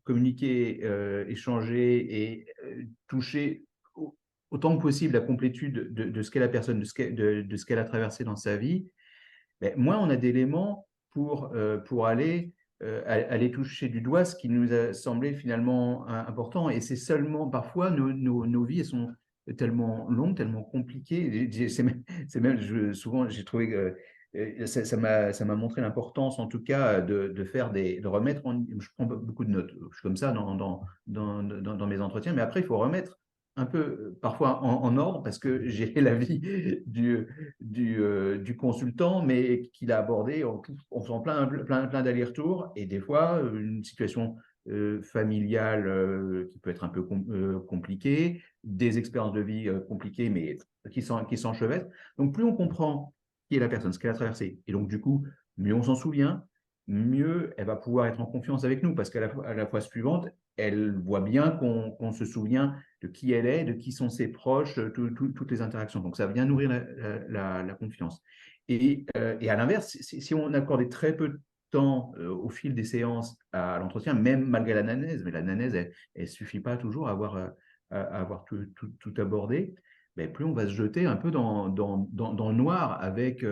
communiquer, échanger et toucher autant que possible la complétude de ce qu'est la personne, de ce qu'elle a traversé dans sa vie, beh, moins on a d'éléments pour aller, aller toucher du doigt ce qui nous a semblé finalement important. Et c'est seulement parfois nos vies, elles sont tellement longues, tellement compliquées. C'est même souvent j'ai trouvé ça m'a montré l'importance, en tout cas, de faire de remettre je prends beaucoup de notes, je suis comme ça dans mes entretiens, mais après, il faut remettre un peu, parfois en ordre, parce que j'ai l'avis du consultant, mais qu'il a abordé en faisant plein d'allers-retours, et des fois, une situation familiale qui peut être un peu compliquée, des expériences de vie compliquées, mais qui s'enchevêtrent. Donc, plus on comprend qui est la personne, ce qu'elle a traversé, et donc, du coup, mieux on s'en souvient, mieux elle va pouvoir être en confiance avec nous, parce qu'à la fois suivante, elle voit bien qu'on se souvient de qui elle est, de qui sont ses proches, toutes les interactions. Donc, ça vient nourrir la confiance. Et à l'inverse, si on accordait très peu de temps au fil des séances à l'entretien, même malgré l'anamnèse, mais l'anamnèse, elle ne suffit pas toujours à avoir tout abordé, mais plus on va se jeter un peu dans le noir avec,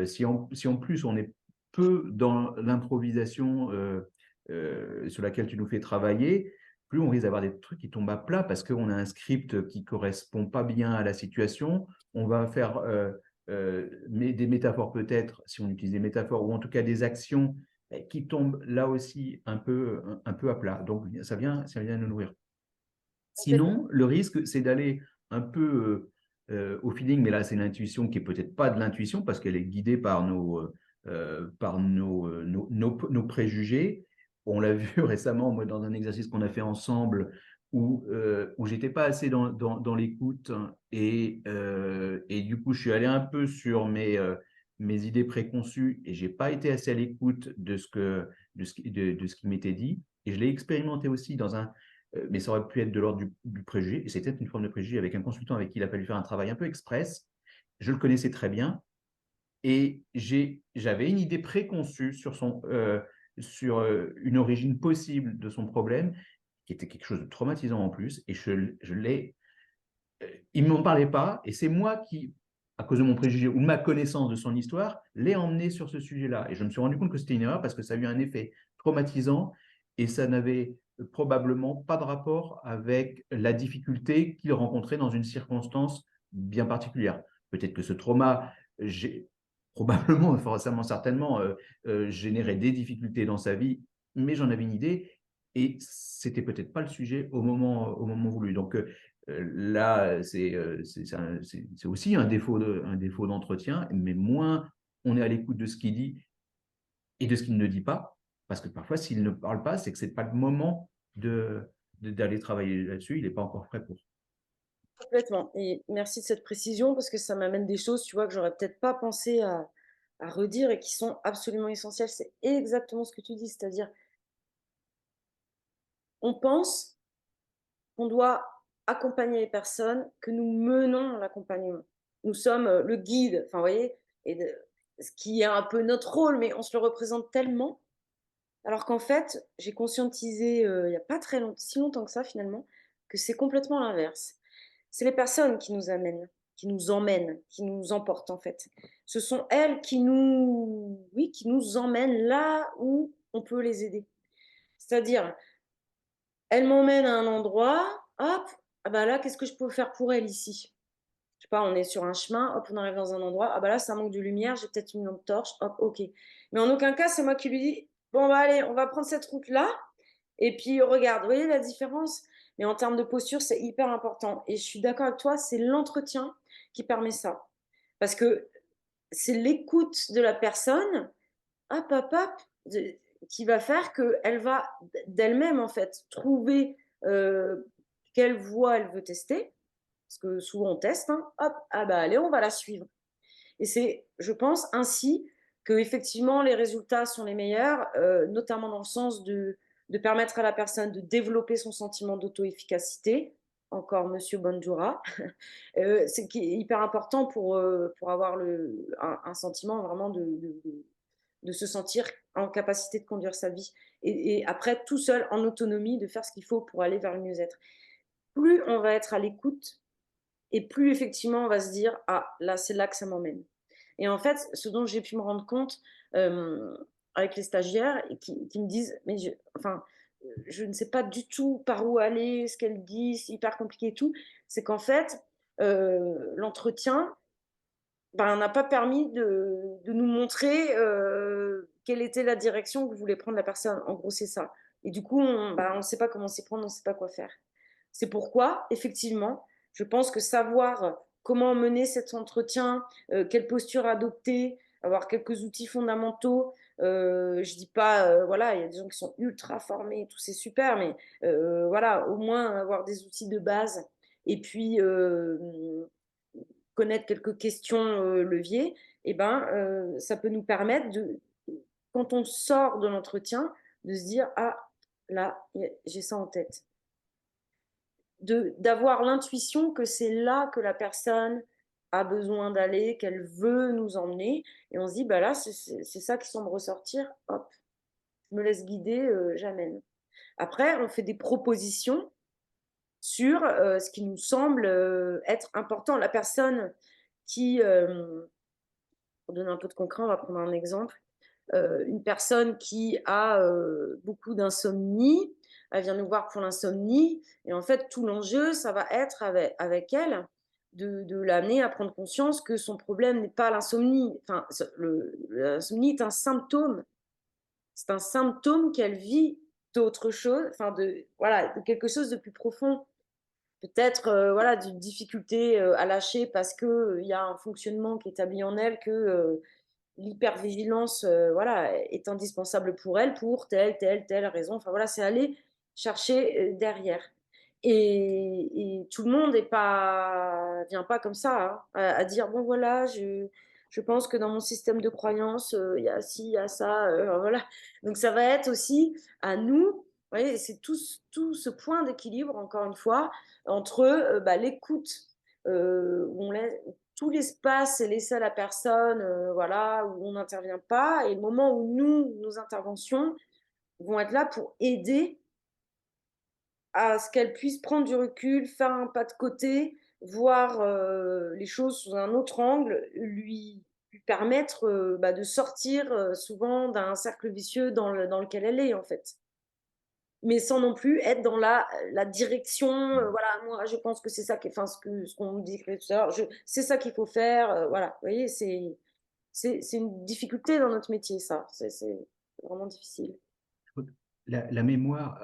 si en plus on est peu dans l'improvisation sur laquelle tu nous fais travailler, plus on risque d'avoir des trucs qui tombent à plat parce qu'on a un script qui ne correspond pas bien à la situation. On va faire des métaphores peut-être, si on utilise des métaphores, ou en tout cas des actions qui tombent là aussi un peu à plat. Donc, ça vient nous nourrir. Sinon, le risque, c'est d'aller un peu au feeling, mais là, c'est l'intuition qui est peut-être pas de l'intuition parce qu'elle est guidée par nos préjugés. On l'a vu récemment, moi, dans un exercice qu'on a fait ensemble où j'étais pas assez dans l'écoute et du coup, je suis allé un peu sur mes idées préconçues et j'ai pas été assez à l'écoute de ce qui m'était dit. Et je l'ai expérimenté aussi mais ça aurait pu être de l'ordre du préjugé, et c'était une forme de préjugé avec un consultant avec qui il a fallu faire un travail un peu express. Je le connaissais très bien, et j'avais une idée préconçue sur une origine possible de son problème, qui était quelque chose de traumatisant en plus, et il ne m'en parlait pas, et c'est moi qui, à cause de mon préjugé ou de ma connaissance de son histoire, l'ai emmené sur ce sujet-là. Et je me suis rendu compte que c'était une erreur parce que ça a eu un effet traumatisant et ça n'avait probablement pas de rapport avec la difficulté qu'il rencontrait dans une circonstance bien particulière. Peut-être que ce trauma, probablement, forcément, certainement, générait des difficultés dans sa vie, mais j'en avais une idée et c'était peut-être pas le sujet au moment voulu. Donc, là, c'est aussi un défaut d'entretien, mais moins on est à l'écoute de ce qu'il dit et de ce qu'il ne dit pas, parce que parfois, s'il ne parle pas, c'est que ce n'est pas le moment d'aller travailler là-dessus, il n'est pas encore prêt pour. Complètement. Et merci de cette précision parce que ça m'amène des choses, tu vois, que j'aurais peut-être pas pensé à redire et qui sont absolument essentielles. C'est exactement ce que tu dis, c'est-à-dire, on pense qu'on doit accompagner les personnes, que nous menons l'accompagnement. Nous sommes le guide, enfin, vous voyez, ce qui est un peu notre rôle, mais on se le représente tellement. Alors qu'en fait, j'ai conscientisé il n'y a pas si longtemps que ça finalement, que c'est complètement l'inverse. C'est les personnes qui nous amènent, qui nous emmènent, qui nous emportent en fait. Ce sont elles oui, qui nous emmènent là où on peut les aider. C'est-à-dire, elles m'emmènent à un endroit, hop, ah bah là, qu'est-ce que je peux faire pour elles ici? Je sais pas, on est sur un chemin, hop, on arrive dans un endroit, ah bah là, ça manque de lumière, j'ai peut-être une lampe torche, hop, ok. Mais en aucun cas, c'est moi qui lui dis, bon, bah allez, on va prendre cette route-là, et puis regarde, vous voyez la différence? Mais en termes de posture, c'est hyper important. Et je suis d'accord avec toi, c'est l'entretien qui permet ça. Parce que c'est l'écoute de la personne, hop, hop, hop, qui va faire qu'elle va d'elle-même, en fait, trouver quelle voie elle veut tester. Parce que souvent on teste, hein, hop, ah bah allez, on va la suivre. Et c'est, je pense, ainsi que effectivement les résultats sont les meilleurs, notamment dans le sens de permettre à la personne de développer son sentiment d'auto-efficacité. Encore Monsieur Bandura, c'est qui est hyper important pour avoir un sentiment vraiment de se sentir en capacité de conduire sa vie. Et après, tout seul, en autonomie, de faire ce qu'il faut pour aller vers le mieux-être. Plus on va être à l'écoute, et plus effectivement on va se dire ah là c'est là que ça m'emmène. Et en fait ce dont j'ai pu me rendre compte avec les stagiaires et qui me disent mais je ne sais pas du tout par où aller, ce qu'elle dit, c'est hyper compliqué et tout, c'est qu'en fait l'entretien ben, n'a pas permis de nous montrer quelle était la direction que voulait prendre la personne. En gros, c'est ça. Et du coup, on ne sait pas comment s'y prendre, on ne sait pas quoi faire. C'est pourquoi, effectivement, je pense que savoir comment mener cet entretien, quelle posture adopter, avoir quelques outils fondamentaux. Je dis pas, voilà, il y a des gens qui sont ultra formés, tout c'est super, mais voilà, au moins avoir des outils de base. Et puis, connaître quelques questions leviers, et ben, ça peut nous permettre de, quand on sort de l'entretien, de se dire ah là j'ai ça en tête, d'avoir l'intuition que c'est là que la personne a besoin d'aller, qu'elle veut nous emmener, et on se dit bah là c'est ça qui semble ressortir, hop, je me laisse guider, j'amène. Après on fait des propositions sur ce qui nous semble être important. La personne qui pour donner un peu de concret, on va prendre un exemple. Une personne qui a beaucoup d'insomnie, elle vient nous voir pour l'insomnie, et en fait, tout l'enjeu, ça va être avec elle de l'amener à prendre conscience que son problème n'est pas l'insomnie. Enfin, l'insomnie est un symptôme. C'est un symptôme qu'elle vit d'autre chose, enfin voilà, de quelque chose de plus profond. Peut-être voilà, d'une difficulté à lâcher parce qu'il y a un fonctionnement qui est établi en elle, que l'hypervigilance voilà, est indispensable pour elle, pour telle raison. Enfin voilà, c'est aller chercher derrière. Et tout le monde vient pas comme ça hein, à dire bon voilà, je pense que dans mon système de croyance, il y a ci, il y a ça. Voilà. Donc ça va être aussi à nous. Vous voyez, c'est tout ce point d'équilibre, encore une fois, entre l'écoute, où on laisse, tout l'espace est laissé à la personne, voilà, où on n'intervient pas, et le moment où nos interventions vont être là pour aider à ce qu'elle puisse prendre du recul, faire un pas de côté, voir les choses sous un autre angle, lui permettre de sortir souvent d'un cercle vicieux dans lequel elle est, en fait. Mais sans non plus être dans la direction, voilà, moi je pense que c'est ça qui, enfin, ce qu'on me dit tout à l'heure, c'est ça qu'il faut faire, voilà. Vous voyez, c'est une difficulté dans notre métier, ça. C'est vraiment difficile. La mémoire,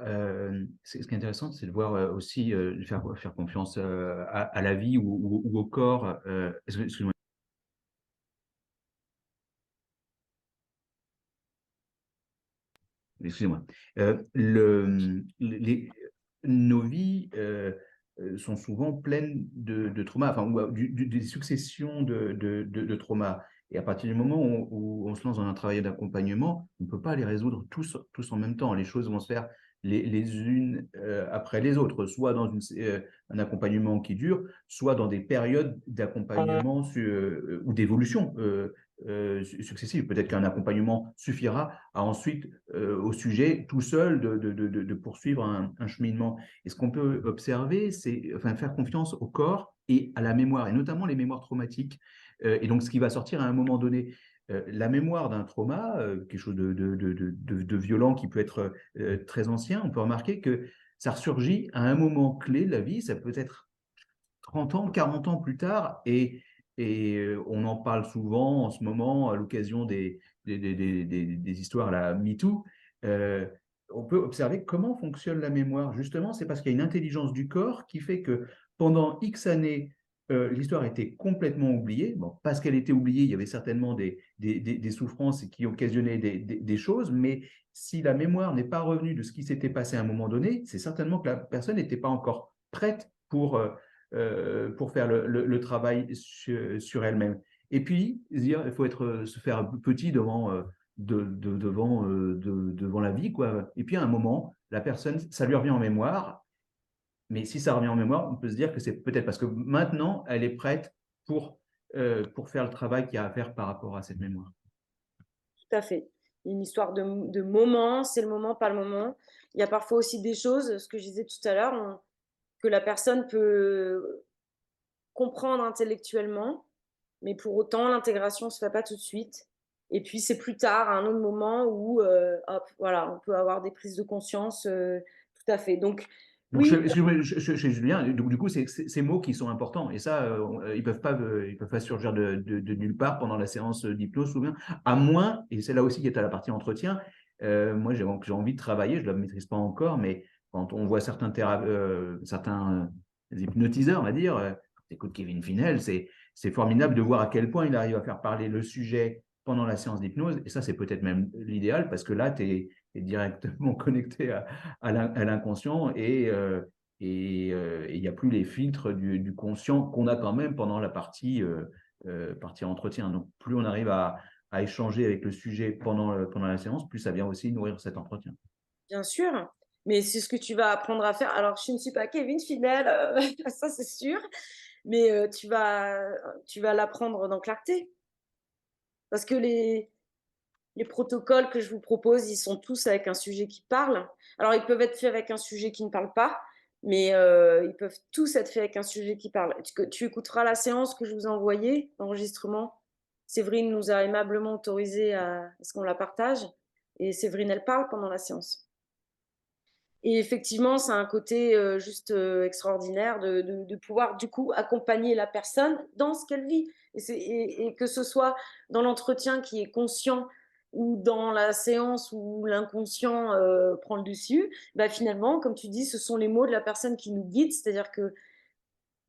ce qui est intéressant, c'est de voir aussi, faire confiance à la vie ou au corps. Excuse-moi. Excusez-moi. Nos vies sont souvent pleines de traumas, enfin, ou des successions de traumas. Et à partir du moment où on se lance dans un travail d'accompagnement, on ne peut pas les résoudre tous en même temps. Les choses vont se faire les unes après les autres, soit dans un accompagnement qui dure, soit dans des périodes d'accompagnement ou d'évolution successives. Peut-être qu'un accompagnement suffira à ensuite, au sujet, tout seul, de poursuivre un cheminement. Et ce qu'on peut observer, c'est enfin, faire confiance au corps et à la mémoire, et notamment les mémoires traumatiques. Et donc, ce qui va sortir à un moment donné, la mémoire d'un trauma, quelque chose de violent qui peut être très ancien, on peut remarquer que ça ressurgit à un moment clé de la vie, ça peut être 30 ans, 40 ans plus tard, et on en parle souvent en ce moment à l'occasion des histoires, la MeToo. On peut observer comment fonctionne la mémoire. Justement, c'est parce qu'il y a une intelligence du corps qui fait que pendant X années, l'histoire était complètement oubliée. Bon, parce qu'elle était oubliée, il y avait certainement des souffrances qui occasionnaient des choses, mais si la mémoire n'est pas revenue de ce qui s'était passé à un moment donné, c'est certainement que la personne n'était pas encore prête pour faire le travail sur elle-même. Et puis, il faut se faire petit devant la vie, quoi. Et puis, à un moment, la personne, ça lui revient en mémoire. Mais si ça revient en mémoire, on peut se dire que c'est peut-être parce que maintenant, elle est prête pour faire le travail qu'il y a à faire par rapport à cette mémoire. Tout à fait. Une histoire de moment, c'est le moment, pas le moment. Il y a parfois aussi des choses, ce que je disais tout à l'heure, que la personne peut comprendre intellectuellement, mais pour autant, l'intégration ne se fait pas tout de suite. Et puis, c'est plus tard, à un autre moment, où hop, voilà, on peut avoir des prises de conscience, tout à fait. Donc, Donc, Oui, chez Julien, donc, du coup, c'est ces mots qui sont importants. Et ça, ils peuvent pas surgir de nulle part pendant la séance d'hypnose, souvent, à moins, et c'est là aussi qui est à la partie entretien, moi, j'ai envie de travailler, je ne la maîtrise pas encore, mais quand on voit certains hypnotiseurs, on va dire, écoute Kevin Finel, c'est formidable de voir à quel point il arrive à faire parler le sujet pendant la séance d'hypnose. Et ça, c'est peut-être même l'idéal, parce que là, tu es directement connecté à l'inconscient et il n'y a plus les filtres du conscient qu'on a quand même pendant la partie entretien. Donc, plus on arrive à échanger avec le sujet pendant la séance, plus ça vient aussi nourrir cet entretien. bien sûr, mais c'est ce que tu vas apprendre à faire. Alors, je ne suis pas Kevin Fidèle, ça c'est sûr, mais tu vas l'apprendre dans Clarté. Parce que les protocoles que je vous propose, ils sont tous avec un sujet qui parle. Alors, ils peuvent être faits avec un sujet qui ne parle pas, mais ils peuvent tous être faits avec un sujet qui parle. Tu écouteras la séance que je vous ai envoyée, l'enregistrement. Séverine nous a aimablement autorisé à ce qu'on la partage. Et Séverine, elle parle pendant la séance. Et effectivement, c'est un côté juste extraordinaire de pouvoir du coup accompagner la personne dans ce qu'elle vit. Et que ce soit dans l'entretien qui est conscient ou dans la séance où l'inconscient prend le dessus, bah finalement, comme tu dis, ce sont les mots de la personne qui nous guident, c'est-à-dire que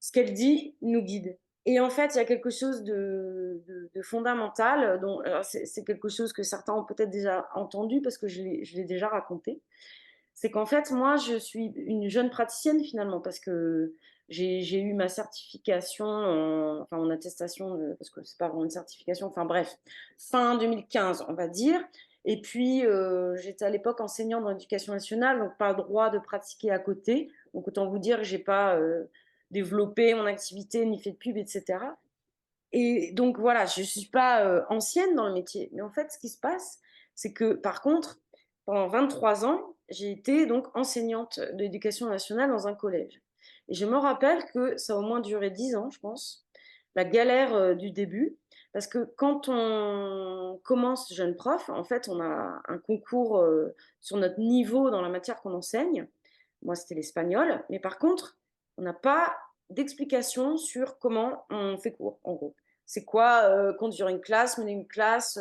ce qu'elle dit nous guide. Et en fait, il y a quelque chose de fondamental, dont c'est quelque chose que certains ont peut-être déjà entendu parce que je l'ai déjà raconté. C'est qu'en fait, moi, je suis une jeune praticienne finalement parce que j'ai eu ma certification, en attestation, parce que c'est pas vraiment une certification, enfin bref, fin 2015, on va dire. Et puis, j'étais à l'époque enseignante dans l'éducation nationale, donc pas le droit de pratiquer à côté. Donc autant vous dire que j'ai pas développé mon activité, ni fait de pub, etc. Et donc voilà, je ne suis pas ancienne dans le métier. Mais en fait, ce qui se passe, c'est que par contre, pendant 23 ans, j'ai été donc enseignante d'éducation nationale dans un collège. Et je me rappelle que ça a au moins duré 10 ans, je pense, la galère du début. Parce que quand on commence jeune prof, en fait, on a un concours sur notre niveau dans la matière qu'on enseigne. Moi, c'était l'espagnol. Mais par contre, on n'a pas d'explication sur comment on fait cours, en gros. C'est quoi conduire une classe, mener une classe,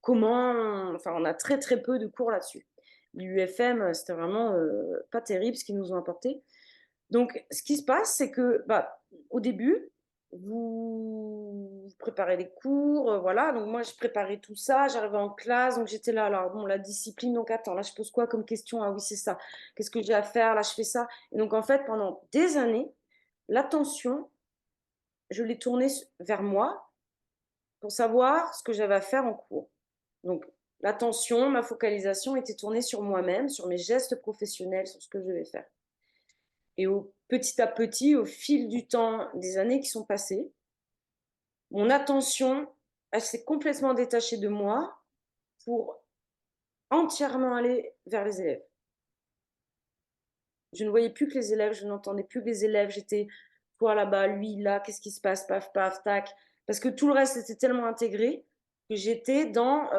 enfin, on a très très peu de cours là-dessus. L'UFM, c'était vraiment pas terrible ce qu'ils nous ont apporté. Donc, ce qui se passe, c'est que, bah, au début, vous préparez les cours, voilà. Donc, moi, je préparais tout ça, j'arrivais en classe, donc j'étais là, alors, bon, la discipline, donc attends, là, je pose quoi comme question? Ah oui, c'est ça. Qu'est-ce que j'ai à faire? Là, je fais ça. Et donc, en fait, pendant des années, l'attention, je l'ai tournée vers moi pour savoir ce que j'avais à faire en cours. Donc, l'attention, ma focalisation était tournée sur moi-même, sur mes gestes professionnels, sur ce que je devais faire. Et petit à petit, au fil du temps, des années qui sont passées, mon attention, elle s'est complètement détachée de moi pour entièrement aller vers les élèves. Je ne voyais plus que les élèves, je n'entendais plus que les élèves. J'étais, toi là-bas, lui là, qu'est-ce qui se passe, paf, paf, tac. Parce que tout le reste était tellement intégré que j'étais dans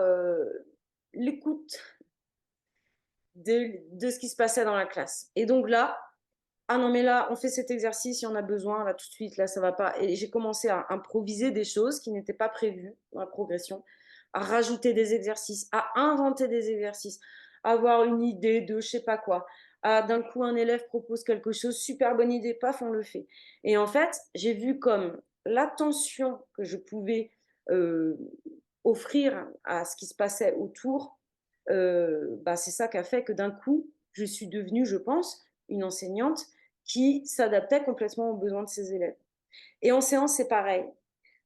l'écoute de ce qui se passait dans la classe. Et donc là, ah non, mais là, on fait cet exercice, il y en a besoin, là, tout de suite, là, ça va pas. Et j'ai commencé à improviser des choses qui n'étaient pas prévues dans la progression, à rajouter des exercices, à inventer des exercices, à avoir une idée de je sais pas quoi. D'un coup, un élève propose quelque chose, super bonne idée, paf, on le fait. Et en fait, j'ai vu comme l'attention que je pouvais euh, offrir à ce qui se passait autour, bah, c'est ça qui a fait que d'un coup, je suis devenue, je pense, une enseignante qui s'adaptait complètement aux besoins de ses élèves. Et en séance, c'est pareil.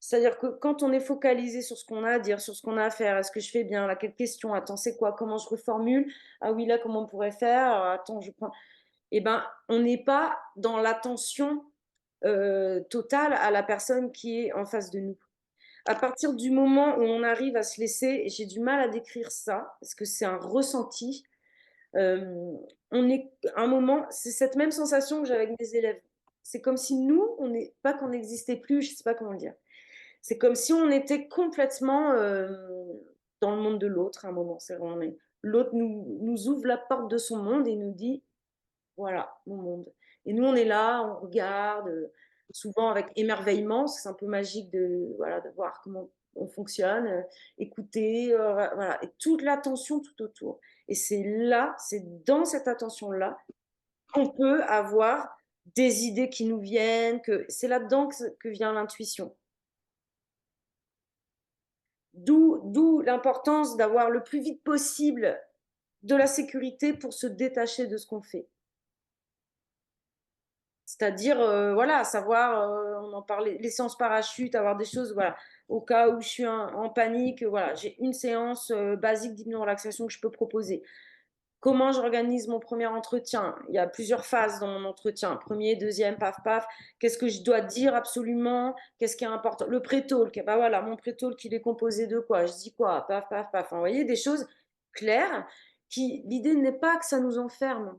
C'est-à-dire que quand on est focalisé sur ce qu'on a à dire, sur ce qu'on a à faire, est-ce que je fais bien, là, quelle question, attends, c'est quoi, comment je reformule, ah oui, là, comment on pourrait faire, attends, je prends. Eh ben, on n'est pas dans l'attention totale à la personne qui est en face de nous. À partir du moment où on arrive à se laisser, et j'ai du mal à décrire ça, parce que c'est un ressenti, on est à un moment, c'est cette même sensation que j'ai avec mes élèves. C'est comme si nous, on n'est pas qu'on n'existait plus, je ne sais pas comment le dire. C'est comme si on était complètement dans le monde de l'autre à un moment. C'est vraiment l'autre nous ouvre la porte de son monde et nous dit Voilà, mon monde. Et nous, on est là, on regarde, souvent avec émerveillement, parce que c'est un peu magique de, voilà, de voir comment on fonctionne, écouter, voilà, et toute l'attention tout autour. Et c'est là, c'est dans cette attention-là qu'on peut avoir des idées qui nous viennent, que c'est là-dedans que vient l'intuition. D'où l'importance d'avoir le plus vite possible de la sécurité pour se détacher de ce qu'on fait. C'est-à-dire, voilà, savoir, on en parlait, l'essence parachute, avoir des choses, voilà, au cas où je suis en panique, voilà, j'ai une séance basique d'hypno-relaxation que je peux proposer. Comment j'organise mon premier entretien? Il y a plusieurs phases dans mon entretien. Premier, deuxième, paf, paf. Qu'est-ce que je dois dire absolument? Qu'est-ce qui est important? Le pré-talk, bah voilà, mon pré-talk, il est composé de quoi? Je dis quoi? Paf, paf, paf. Enfin, vous voyez, des choses claires qui, l'idée n'est pas que ça nous enferme.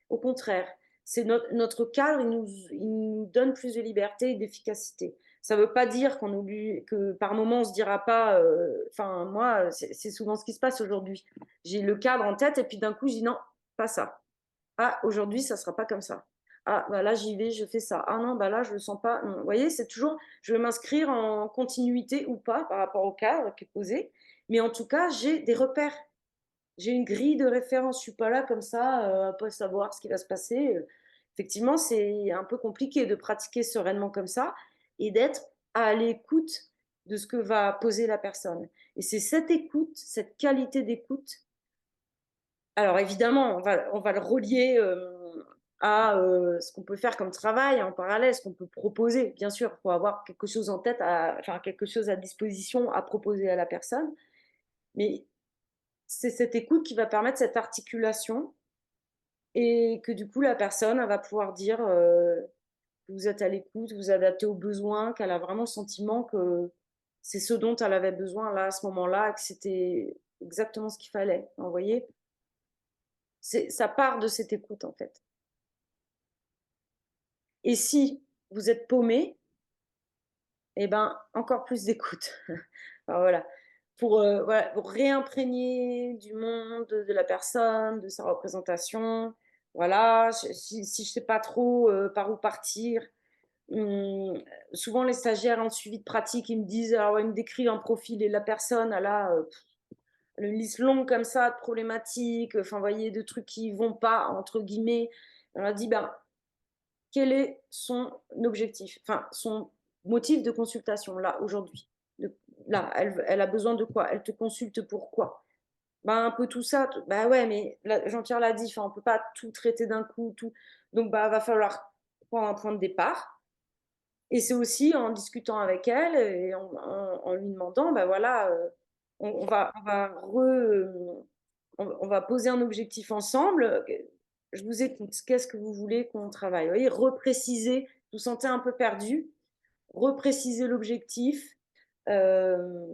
Au contraire, c'est notre cadre, il nous donne plus de liberté et d'efficacité. Ça ne veut pas dire qu'on oublie, que par moment on se dira pas. Enfin, moi, c'est souvent ce qui se passe aujourd'hui. J'ai le cadre en tête et puis d'un coup, je dis non, pas ça. Ah, aujourd'hui, ça sera pas comme ça. Ah, bah là, j'y vais, je fais ça. Ah non, bah là, je le sens pas. Non. Vous voyez, c'est toujours, je vais m'inscrire en continuité ou pas par rapport au cadre qui est posé. Mais en tout cas, j'ai des repères. J'ai une grille de référence. Je suis pas là comme ça, à pas savoir ce qui va se passer. Effectivement, c'est un peu compliqué de pratiquer sereinement comme ça et d'être à l'écoute de ce que va poser la personne. Et c'est cette écoute, cette qualité d'écoute. Alors évidemment, on va le relier à ce qu'on peut faire comme travail en parallèle, ce qu'on peut proposer. Bien sûr, il faut avoir quelque chose en tête, enfin quelque chose à disposition à proposer à la personne. Mais c'est cette écoute qui va permettre cette articulation et que du coup, la personne elle va pouvoir dire que vous êtes à l'écoute, vous adaptez aux besoins, qu'elle a vraiment le sentiment que c'est ce dont elle avait besoin là, à ce moment-là, et que c'était exactement ce qu'il fallait. Vous voyez, ça part de cette écoute en fait. Et si vous êtes paumé, eh ben, encore plus d'écoute. Enfin, voilà. Voilà, pour réimprégner du monde, de la personne, de sa représentation. Voilà, si je ne sais pas trop par où partir, souvent les stagiaires en suivi de pratique, ils me disent, alors ils me décrivent un profil et la personne, elle a une liste longue comme ça de problématiques, enfin, vous voyez, de trucs qui ne vont pas, entre guillemets. On a dit, ben, quel est son objectif, enfin son motif de consultation là aujourd'hui. Là, elle a besoin de quoi? Elle te consulte pour quoi? Ben, un peu tout ça. Bah ouais, mais Jean-Pierre l'a dit, on ne peut pas tout traiter d'un coup, tout. Donc, bah, va falloir prendre un point de départ. Et c'est aussi en discutant avec elle et en lui demandant, bah voilà, on va poser un objectif ensemble. Je vous écoute. Qu'est-ce que vous voulez qu'on travaille? Vous voyez, repréciser. Vous vous sentez un peu perdu. Repréciser l'objectif. Euh,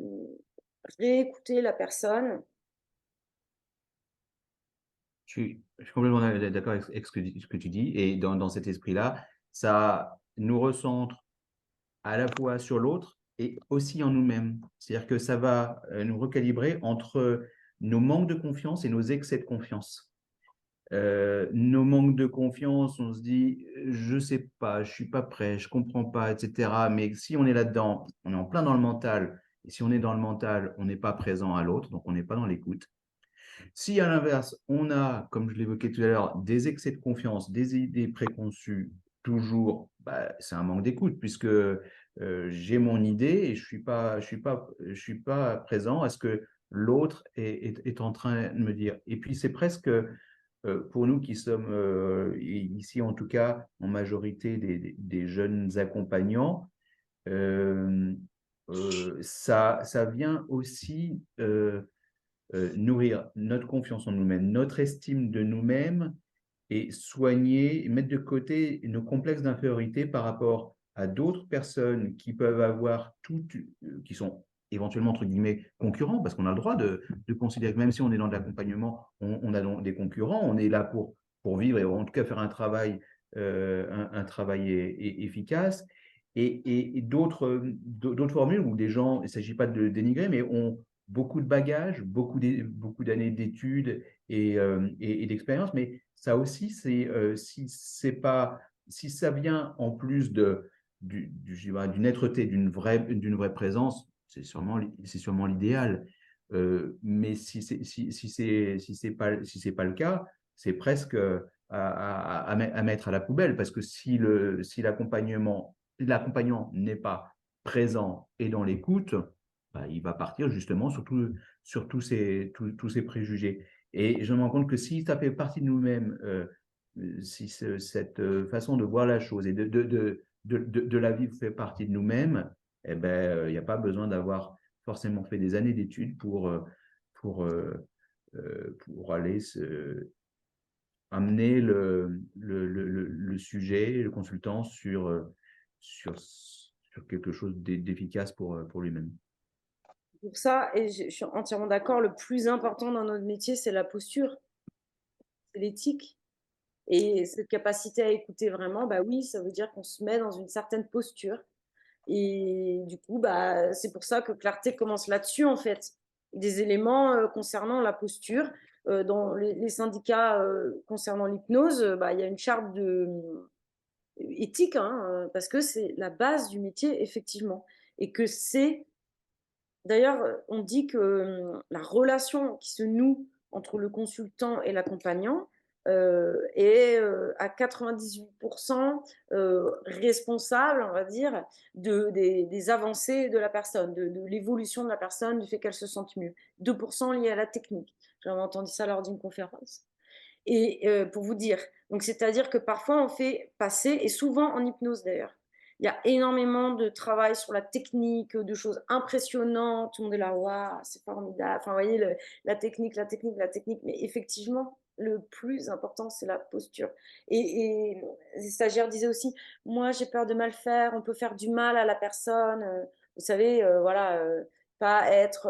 réécouter la personne. Je suis complètement d'accord avec ce que tu dis. Et dans cet esprit-là, ça nous recentre à la fois sur l'autre et aussi en nous-mêmes. C'est-à-dire que ça va nous recalibrer entre nos manques de confiance et nos excès de confiance. Nos manques de confiance, on se dit, je sais pas, je suis pas prêt, je comprends pas, etc. Mais si on est là-dedans, on est en plein dans le mental. Et si on est dans le mental, on n'est pas présent à l'autre, donc on n'est pas dans l'écoute. Si à l'inverse, on a, comme je l'évoquais tout à l'heure, des excès de confiance, des idées préconçues, toujours, bah, c'est un manque d'écoute puisque j'ai mon idée et je suis pas présent à ce que l'autre est en train de me dire. Et puis c'est presque pour nous qui sommes ici en tout cas en majorité des jeunes accompagnants, ça vient aussi nourrir notre confiance en nous-mêmes, notre estime de nous-mêmes et soigner, mettre de côté nos complexes d'infériorité par rapport à d'autres personnes qui peuvent avoir qui sont éventuellement, entre guillemets, concurrents, parce qu'on a le droit de considérer que même si on est dans de l'accompagnement, on a des concurrents, on est là pour vivre et en tout cas faire un travail efficace. Et d'autres formules où des gens, il ne s'agit pas de dénigrer, mais ont beaucoup de bagages, beaucoup d'années d'études et d'expérience, mais ça aussi, c'est si ça vient en plus je dirais, d'une netteté, d'une vraie présence, c'est sûrement l'idéal. Mais si c'est pas le cas, c'est presque à mettre à la poubelle, parce que si l'accompagnant n'est pas présent et dans l'écoute, bah, il va partir justement sur tous ces préjugés. Et je me rends compte que si ça fait partie de nous-mêmes, si cette façon de voir la chose et de la vivre fait partie de nous-mêmes, eh ben, il n'y a pas besoin d'avoir forcément fait des années d'études pour, pour aller amener le sujet, le consultant sur quelque chose d'efficace pour lui-même. Pour ça, et je suis entièrement d'accord, le plus important dans notre métier, c'est la posture, c'est l'éthique. Et cette capacité à écouter vraiment, bah oui, ça veut dire qu'on se met dans une certaine posture. Et du coup, bah, c'est pour ça que Clarté commence là-dessus, en fait. Des éléments concernant la posture. Dans les syndicats concernant l'hypnose, bah, il y a une charte éthique, hein, parce que c'est la base du métier, effectivement. Et que c'est d'ailleurs, on dit que la relation qui se noue entre le consultant et l'accompagnant est à 98% responsable, on va dire, des avancées de la personne, de l'évolution de la personne, du fait qu'elle se sente mieux. 2% liés à la technique. J'avais entendu ça lors d'une conférence. Et pour vous dire, donc c'est-à-dire que parfois on fait passer, et souvent en hypnose d'ailleurs, il y a énormément de travail sur la technique, de choses impressionnantes. Tout le monde est là, waouh, c'est formidable. Enfin, vous voyez, la technique, mais effectivement, le plus important, c'est la posture. Et les stagiaires disaient aussi, moi, j'ai peur de mal faire, on peut faire du mal à la personne. Vous savez, voilà, pas être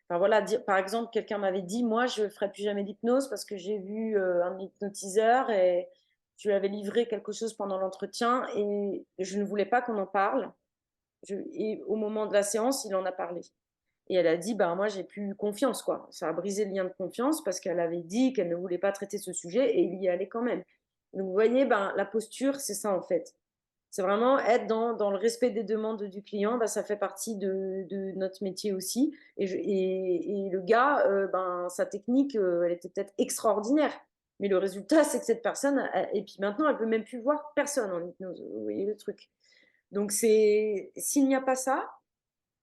enfin, voilà, par exemple, quelqu'un m'avait dit, moi, je ne ferai plus jamais d'hypnose parce que j'ai vu un hypnotiseur et je lui avais livré quelque chose pendant l'entretien et je ne voulais pas qu'on en parle. Et au moment de la séance, il en a parlé. Et elle a dit, bah, moi, j'ai plus confiance, quoi. Ça a brisé le lien de confiance parce qu'elle avait dit qu'elle ne voulait pas traiter ce sujet et il y allait quand même. Donc, vous voyez, ben, la posture, c'est ça, en fait. C'est vraiment être dans le respect des demandes du client. Bah, ça fait partie de notre métier aussi. Et le gars, ben, sa technique, elle était peut-être extraordinaire. Mais le résultat, c'est que cette personne, et puis maintenant, elle peut même plus voir personne en hypnose. Vous voyez le truc. Donc, s'il n'y a pas ça,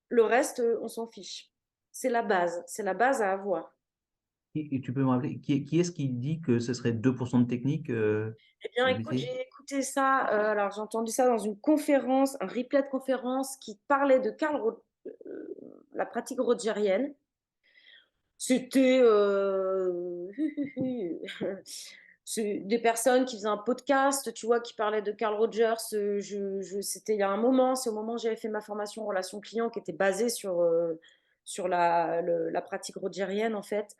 le reste, on s'en fiche. C'est la base. C'est la base à avoir. Et tu peux me rappeler, qui est-ce qui dit que ce serait 2% de technique Eh bien, le écoute, métier? j'ai écouté ça. Alors, j'ai entendu ça dans une conférence, un replay de conférence qui parlait de la pratique rogerienne. C'était c'est des personnes qui faisaient un podcast, tu vois, qui parlaient de Carl Rogers. C'était il y a un moment, c'est au moment où j'avais fait ma formation en relation client qui était basée sur la pratique rogerienne, en fait.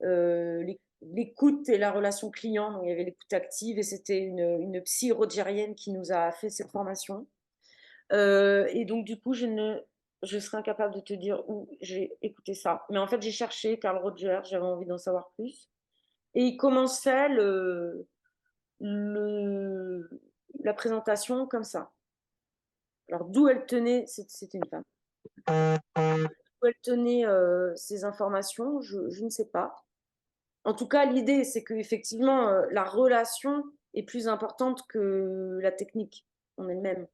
L'écoute et la relation client. Donc, il y avait l'écoute active et c'était une psy rogerienne qui nous a fait cette formation. Et donc, du coup, je serais incapable de te dire où j'ai écouté ça. Mais en fait, j'ai cherché Carl Rogers, j'avais envie d'en savoir plus. Et il commençait le, la présentation comme ça. Alors, d'où elle tenait, c'était une femme, d'où elle tenait ces informations, je ne sais pas. En tout cas, l'idée, c'est qu'effectivement, la relation est plus importante que la technique en elle-même.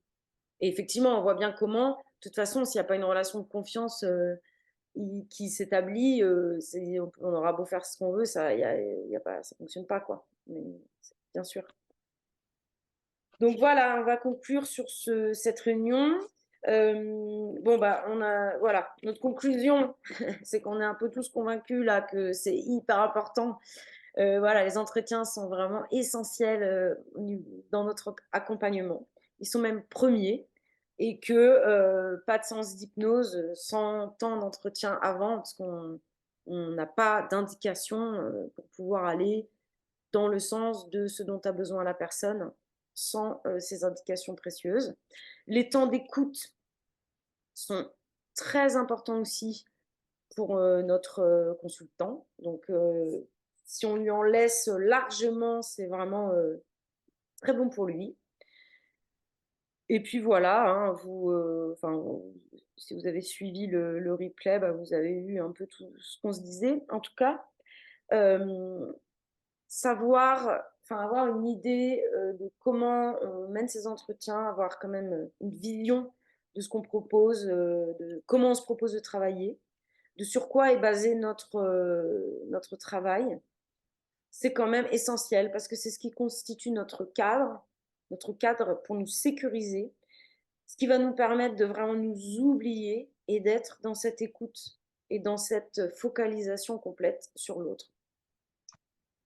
Et effectivement, on voit bien comment, de toute façon, s'il n'y a pas une relation de confiance qui s'établit, on aura beau faire ce qu'on veut, ça ne fonctionne pas, quoi. Mais, bien sûr. Donc voilà, on va conclure sur cette réunion. Bon, bah, voilà, notre conclusion, c'est qu'on est un peu tous convaincus là que c'est hyper important. Voilà, les entretiens sont vraiment essentiels dans notre accompagnement. Ils sont même premiers et que pas de séance d'hypnose sans temps d'entretien avant parce qu'on n'a pas d'indication pour pouvoir aller dans le sens de ce dont a besoin la personne sans ces indications précieuses. Les temps d'écoute sont très importants aussi pour notre consultant. Donc, si on lui en laisse largement, c'est vraiment très bon pour lui. Et puis voilà, hein, si vous avez suivi le replay, bah, vous avez eu un peu tout ce qu'on se disait. En tout cas, avoir une idée de comment on mène ces entretiens, avoir quand même une vision de ce qu'on propose, de comment on se propose de travailler, de sur quoi est basé notre travail. C'est quand même essentiel parce que c'est ce qui constitue notre cadre pour nous sécuriser, ce qui va nous permettre de vraiment nous oublier et d'être dans cette écoute et dans cette focalisation complète sur l'autre.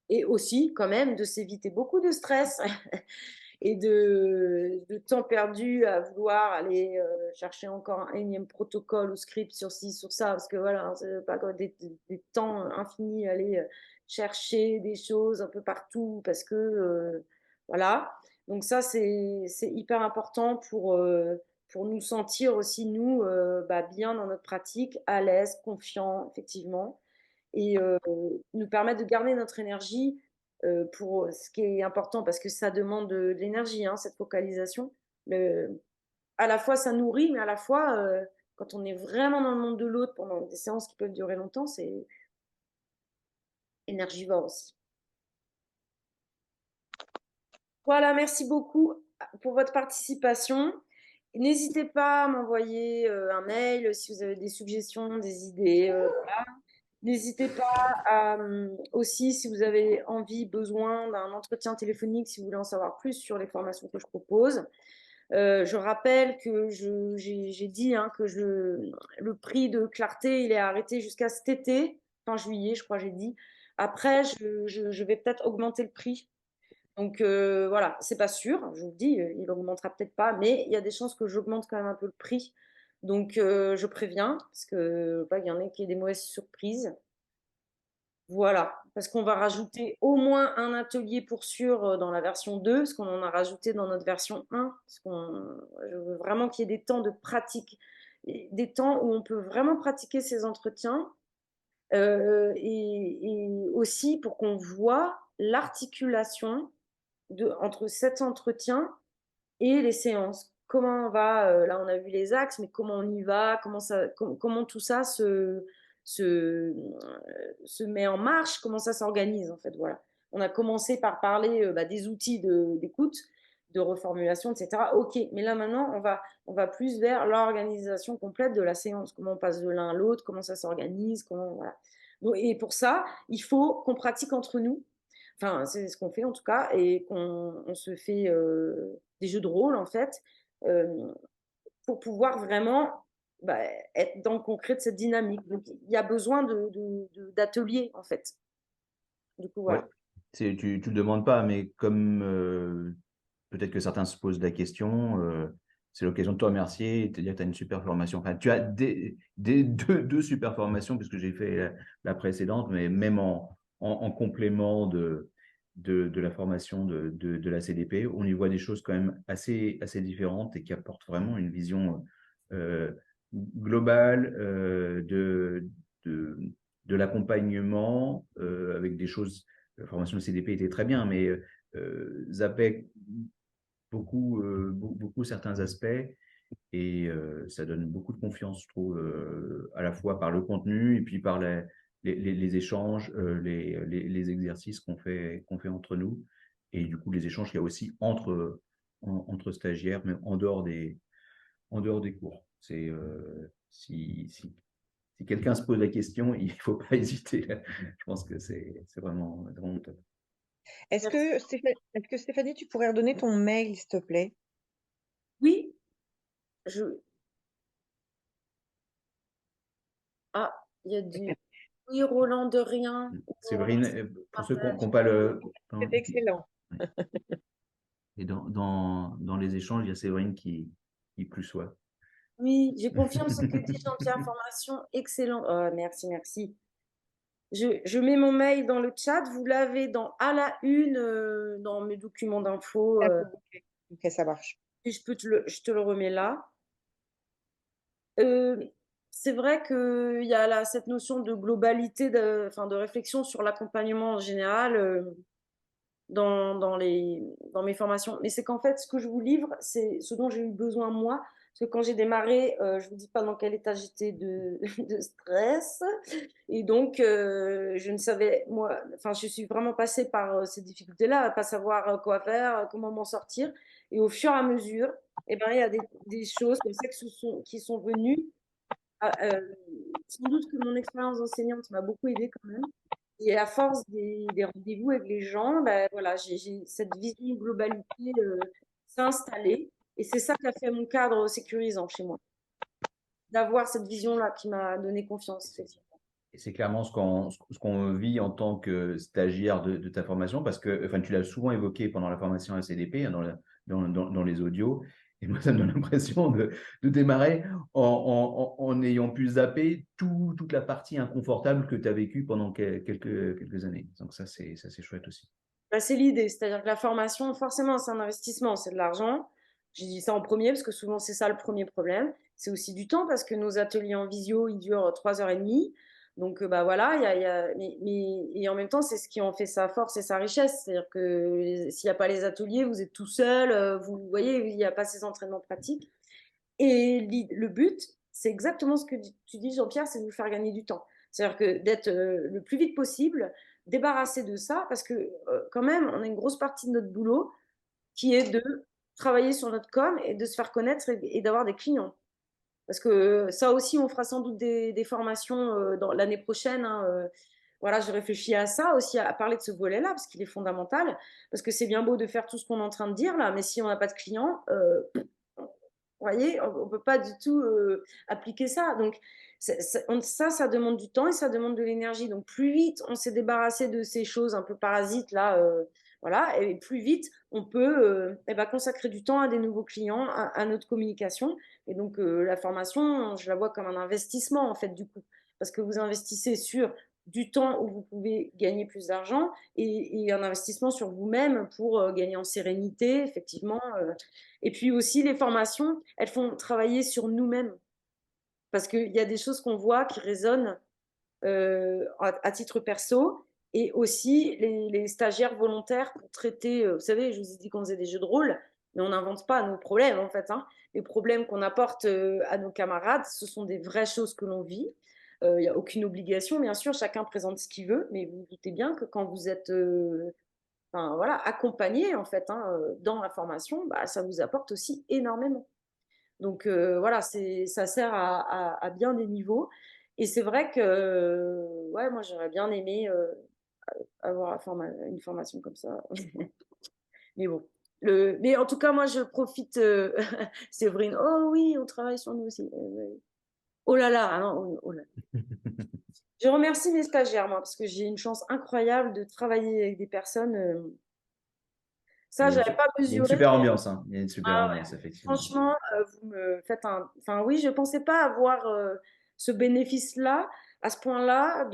Et aussi, quand même, de s'éviter beaucoup de stress et de temps perdu à vouloir aller chercher encore un énième protocole ou script sur ci, sur ça, parce que voilà, c'est pas des temps infinis à aller chercher des choses un peu partout, parce que voilà. Donc ça, c'est hyper important pour nous sentir aussi, nous, bien dans notre pratique, à l'aise, confiants, effectivement, et nous permettre de garder notre énergie pour ce qui est important, parce que ça demande de l'énergie, hein, cette focalisation. À la fois, ça nourrit, mais à la fois, quand on est vraiment dans le monde de l'autre pendant des séances qui peuvent durer longtemps, c'est énergivore aussi. Voilà, merci beaucoup pour votre participation. N'hésitez pas à m'envoyer un mail si vous avez des suggestions, des idées. Voilà. N'hésitez pas aussi, si vous avez envie, besoin d'un entretien téléphonique, si vous voulez en savoir plus sur les formations que je propose. Je rappelle que j'ai dit que le prix de Clarté, il est arrêté jusqu'à cet été, fin juillet, je crois j'ai dit. Après, je vais peut-être augmenter le prix. Donc voilà, c'est pas sûr, je vous le dis, il augmentera peut-être pas, mais il y a des chances que j'augmente quand même un peu le prix. Donc je préviens, parce que il y en a qui aient des mauvaises surprises. Voilà, parce qu'on va rajouter au moins un atelier pour sûr dans la version 2, parce qu'on en a rajouté dans notre version 1, je veux vraiment qu'il y ait des temps de pratique, des temps où on peut vraiment pratiquer ces entretiens, et aussi pour qu'on voit l'articulation entre cet entretien et les séances. Comment on va, là on a vu les axes, mais comment on y va, comment tout ça se met en marche, comment ça s'organise en fait. Voilà. On a commencé par parler des outils d'écoute, de reformulation, etc. Ok, mais là maintenant on va plus vers l'organisation complète de la séance. Comment on passe de l'un à l'autre, comment ça s'organise, voilà. Donc, et pour ça, il faut qu'on pratique entre nous. Enfin, c'est ce qu'on fait en tout cas, et qu'on se fait des jeux de rôle en fait, euh, pour pouvoir vraiment être dans le concret de cette dynamique. Donc, il y a besoin d'ateliers en fait. Du coup, Ouais, voilà. tu ne le demandes pas, mais comme peut-être que certains se posent la question, c'est l'occasion de te remercier et de te dire que tu as une super formation. Enfin, tu as deux super formations, puisque j'ai fait la précédente, mais même en complément de la formation de la CDP, on y voit des choses quand même assez différentes et qui apportent vraiment une vision globale de l'accompagnement avec des choses. La formation de CDP était très bien, mais zappait beaucoup certains aspects et ça donne beaucoup de confiance, je trouve, à la fois par le contenu et puis par les échanges, les exercices qu'on fait entre nous et du coup les échanges qu'il y a aussi entre stagiaires, mais en dehors des cours. C'est si quelqu'un se pose la question, il ne faut pas hésiter. Je pense que c'est vraiment top. Est-ce que Stéphanie, tu pourrais redonner ton mail, s'il te plaît? Oui, il y a du oui, Roland de rien. Séverine, pour ceux qui n'ont pas le. C'est excellent. Et dans les échanges, il y a Séverine qui plus soit. Oui, je confirme ce que dit Jean-Pierre, formation excellente. Oh, merci, merci. Je mets mon mail dans le chat, vous l'avez à la une dans mes documents d'info. Ok, ça marche. Et je te le remets là. c'est vrai qu'il y a cette notion de globalité, de réflexion sur l'accompagnement en général dans mes formations. Mais c'est qu'en fait, ce que je vous livre, c'est ce dont j'ai eu besoin moi. Parce que quand j'ai démarré, je ne vous dis pas dans quel état j'étais de stress. Et donc, je ne savais, moi, enfin, je suis vraiment passée par ces difficultés-là, à pas savoir quoi faire, comment m'en sortir. Et au fur et à mesure, eh ben, il y a des choses comme ça qui sont venues. Ah, sans doute que mon expérience d'enseignante m'a beaucoup aidée quand même. Et à force des rendez-vous avec les gens, ben, voilà, cette vision globalité s'est installée. Et c'est ça qui a fait mon cadre sécurisant chez moi, d'avoir cette vision-là qui m'a donné confiance, effectivement. Et c'est clairement ce qu'on vit en tant que stagiaire de ta formation, parce que enfin, tu l'as souvent évoqué pendant la formation à CDP, hein, dans les audios. Et moi, ça me donne l'impression de démarrer en ayant pu zapper toute la partie inconfortable que tu as vécue pendant quelques années. Donc ça, c'est chouette aussi. Bah, c'est l'idée, c'est-à-dire que la formation, forcément, c'est un investissement, c'est de l'argent. J'ai dit ça en premier parce que souvent, c'est ça le premier problème. C'est aussi du temps parce que nos ateliers en visio, ils durent 3 h 30. Donc, bah voilà, et en même temps, c'est ce qui en fait sa force et sa richesse. C'est-à-dire que s'il n'y a pas les ateliers, vous êtes tout seul, vous voyez, il n'y a pas ces entraînements pratiques. Et le but, c'est exactement ce que tu dis, Jean-Pierre, c'est de vous faire gagner du temps. C'est-à-dire que d'être le plus vite possible, débarrasser de ça, parce que quand même, on a une grosse partie de notre boulot qui est de travailler sur notre com et de se faire connaître et d'avoir des clients. Parce que ça aussi, on fera sans doute des formations dans l'année prochaine. Hein, voilà, je réfléchis à ça aussi, à parler de ce volet-là, parce qu'il est fondamental. Parce que c'est bien beau de faire tout ce qu'on est en train de dire là, mais si on n'a pas de clients, vous voyez, on ne peut pas du tout appliquer ça. Donc, ça demande du temps et ça demande de l'énergie. Donc, plus vite on s'est débarrassé de ces choses un peu parasites là, voilà, et plus vite on peut consacrer du temps à des nouveaux clients, à notre communication. Et donc, la formation, je la vois comme un investissement en fait du coup, parce que vous investissez sur du temps où vous pouvez gagner plus d'argent et un investissement sur vous-même pour gagner en sérénité, effectivement. Et puis aussi, les formations, elles font travailler sur nous-mêmes. Parce qu'il y a des choses qu'on voit qui résonnent à titre perso. Et aussi, les stagiaires volontaires pour traiter, vous savez, je vous ai dit qu'on faisait des jeux de rôle, mais on n'invente pas nos problèmes, en fait. Hein. Les problèmes qu'on apporte à nos camarades, ce sont des vraies choses que l'on vit. Il n'y a aucune obligation, bien sûr, chacun présente ce qu'il veut, mais vous vous doutez bien que quand vous êtes enfin, voilà, accompagné, en fait, hein, dans la formation, bah, ça vous apporte aussi énormément. Donc voilà, ça sert à bien des niveaux. Et c'est vrai que ouais, moi j'aurais bien aimé avoir une formation comme ça. Mais bon. Mais en tout cas, moi je profite. Séverine, oh oui, on travaille sur nous aussi. Oh là là, ah non, oh là. Je remercie mes stagiaires, moi, parce que j'ai une chance incroyable de travailler avec des personnes. Ça, Il y a j'avais pas il y a une mesuré. super ambiance, hein. Il y a une super Ah ouais. ambiance, effectivement. Franchement, vous me faites un. Enfin, oui, je ne pensais pas avoir ce bénéfice-là, à ce point-là.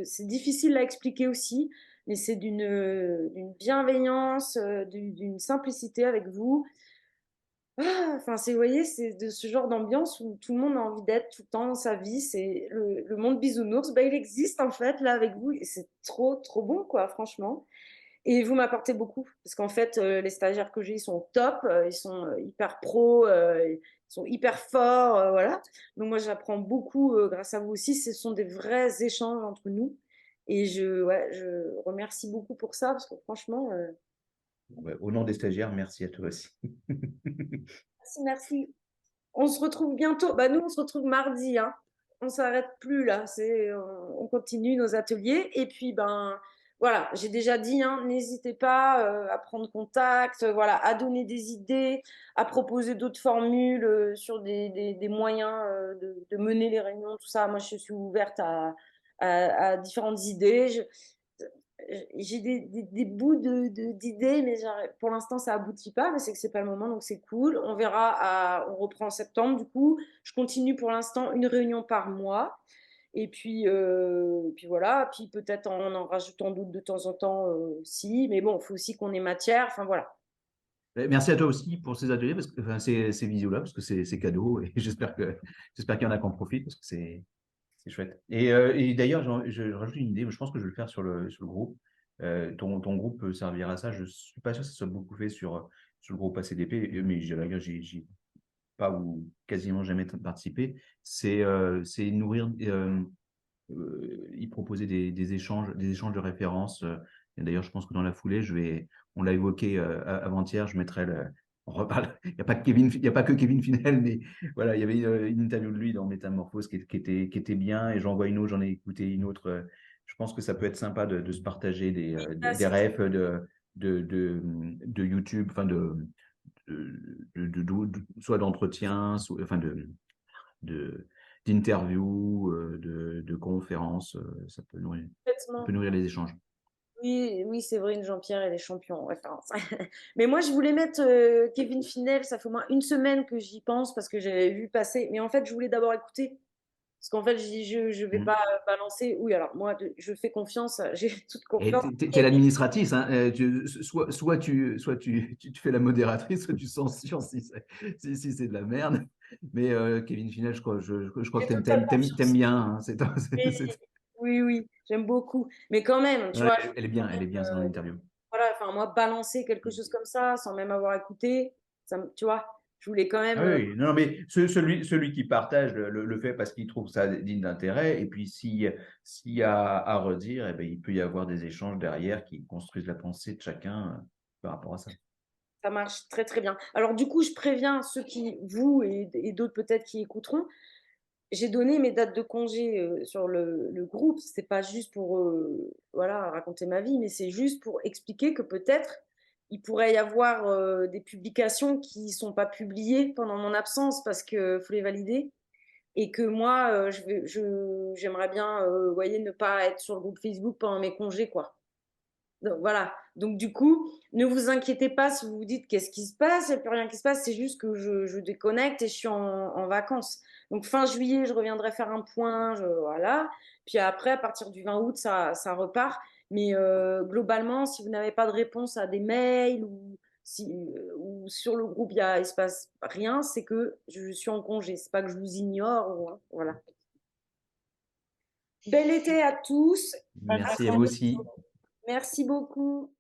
C'est difficile à expliquer aussi, mais c'est d'une bienveillance, d'une simplicité avec vous. Ah, enfin, vous voyez, c'est de ce genre d'ambiance où tout le monde a envie d'être tout le temps dans sa vie. C'est le monde bisounours, bah, il existe en fait là avec vous. Et c'est trop, trop bon, quoi, franchement. Et vous m'apportez beaucoup, parce qu'en fait, les stagiaires que j'ai, ils sont top, ils sont hyper pros, ils sont hyper forts, voilà. Donc moi, j'apprends beaucoup grâce à vous aussi. Ce sont des vrais échanges entre nous. Et ouais, je remercie beaucoup pour ça, parce que franchement, Ouais, au nom des stagiaires, merci à toi aussi. merci, merci. On se retrouve bientôt. Bah, nous, on se retrouve mardi, hein. On s'arrête plus là. On continue nos ateliers. Et puis, ben, voilà, j'ai déjà dit, hein, n'hésitez pas à prendre contact, voilà, à donner des idées, à proposer d'autres formules sur des moyens de mener les réunions, tout ça. Moi, je suis ouverte à différentes idées. J'ai des bouts d'idées, mais pour l'instant, ça aboutit pas, mais c'est que c'est pas le moment, donc c'est cool. On verra, on reprend en septembre, du coup. Je continue pour l'instant une réunion par mois. Et puis voilà, puis peut-être en rajoutant d'autres de temps en temps aussi. Mais bon, il faut aussi qu'on ait matière. Enfin voilà. Merci à toi aussi pour ces ateliers, parce que, enfin, ces visios-là, parce que c'est cadeau et j'espère qu'il y en a qui en profitent parce que c'est chouette. Et d'ailleurs, je rajoute une idée, je pense que je vais le faire sur le groupe. Ton groupe peut servir à ça. Je ne suis pas sûr que ce soit beaucoup fait sur le groupe ACDP, mais d'ailleurs, j'y pas ou quasiment jamais participé. C'est nourrir, y proposer des échanges de références. Et d'ailleurs, je pense que dans la foulée, on l'a évoqué avant-hier, je mettrai on reparle. Il n'y a pas que Kevin Finel, mais voilà, il y avait une interview de lui dans Métamorphose qui était bien, et j'en vois une autre, j'en ai écouté une autre. Je pense que ça peut être sympa de se partager des refs de YouTube, enfin soit d'entretien, enfin de d'interviews, de conférences, ça peut nourrir les échanges. Oui, oui, Séverine Jean-Pierre et les champions en référence. Mais moi, je voulais mettre Kevin Finel, ça fait au moins une semaine que j'y pense parce que j'avais vu passer. Mais en fait, je voulais d'abord écouter. Parce qu'en fait, je dis, je vais pas balancer. Oui, alors moi, je fais confiance, j'ai toute Et confiance. tu es l'administratrice, hein, soit tu fais la modératrice, soit tu censures si c'est de la merde. Mais Kevin Finel, je crois J'ai que totale t'aimes confiance. bien. Hein, Oui, oui, oui, j'aime beaucoup. Mais quand même, tu vois, elle est bien son interview. voilà, enfin, moi, balancer quelque chose comme ça sans même avoir écouté, tu vois, je voulais quand Ah même. oui, non, mais celui qui partage le fait parce qu'il trouve ça digne d'intérêt, et puis s'il y a à redire, eh ben, il peut y avoir des échanges derrière qui construisent la pensée de chacun par rapport à ça. Ça marche très très bien. Alors du coup, je préviens ceux qui, vous et d'autres peut-être qui écouteront, j'ai donné mes dates de congé sur le groupe. C'est pas juste pour voilà, raconter ma vie, mais c'est juste pour expliquer que peut-être il pourrait y avoir des publications qui ne sont pas publiées pendant mon absence parce qu'il faut les valider. Et que moi, j'aimerais bien voyez, ne pas être sur le groupe Facebook pendant mes congés, quoi. Donc, voilà. Donc, du coup, ne vous inquiétez pas si vous vous dites qu'est-ce qui se passe, il n'y a plus rien qui se passe, c'est juste que je déconnecte et je suis en vacances. Donc, fin juillet, je reviendrai faire un point, voilà. Puis après, à partir du 20 août, ça repart. Mais globalement, si vous n'avez pas de réponse à des mails ou sur le groupe, il se passe rien, c'est que je suis en congé. C'est pas que je vous ignore. Voilà. Bel été à tous. Merci à vous aussi. Merci beaucoup.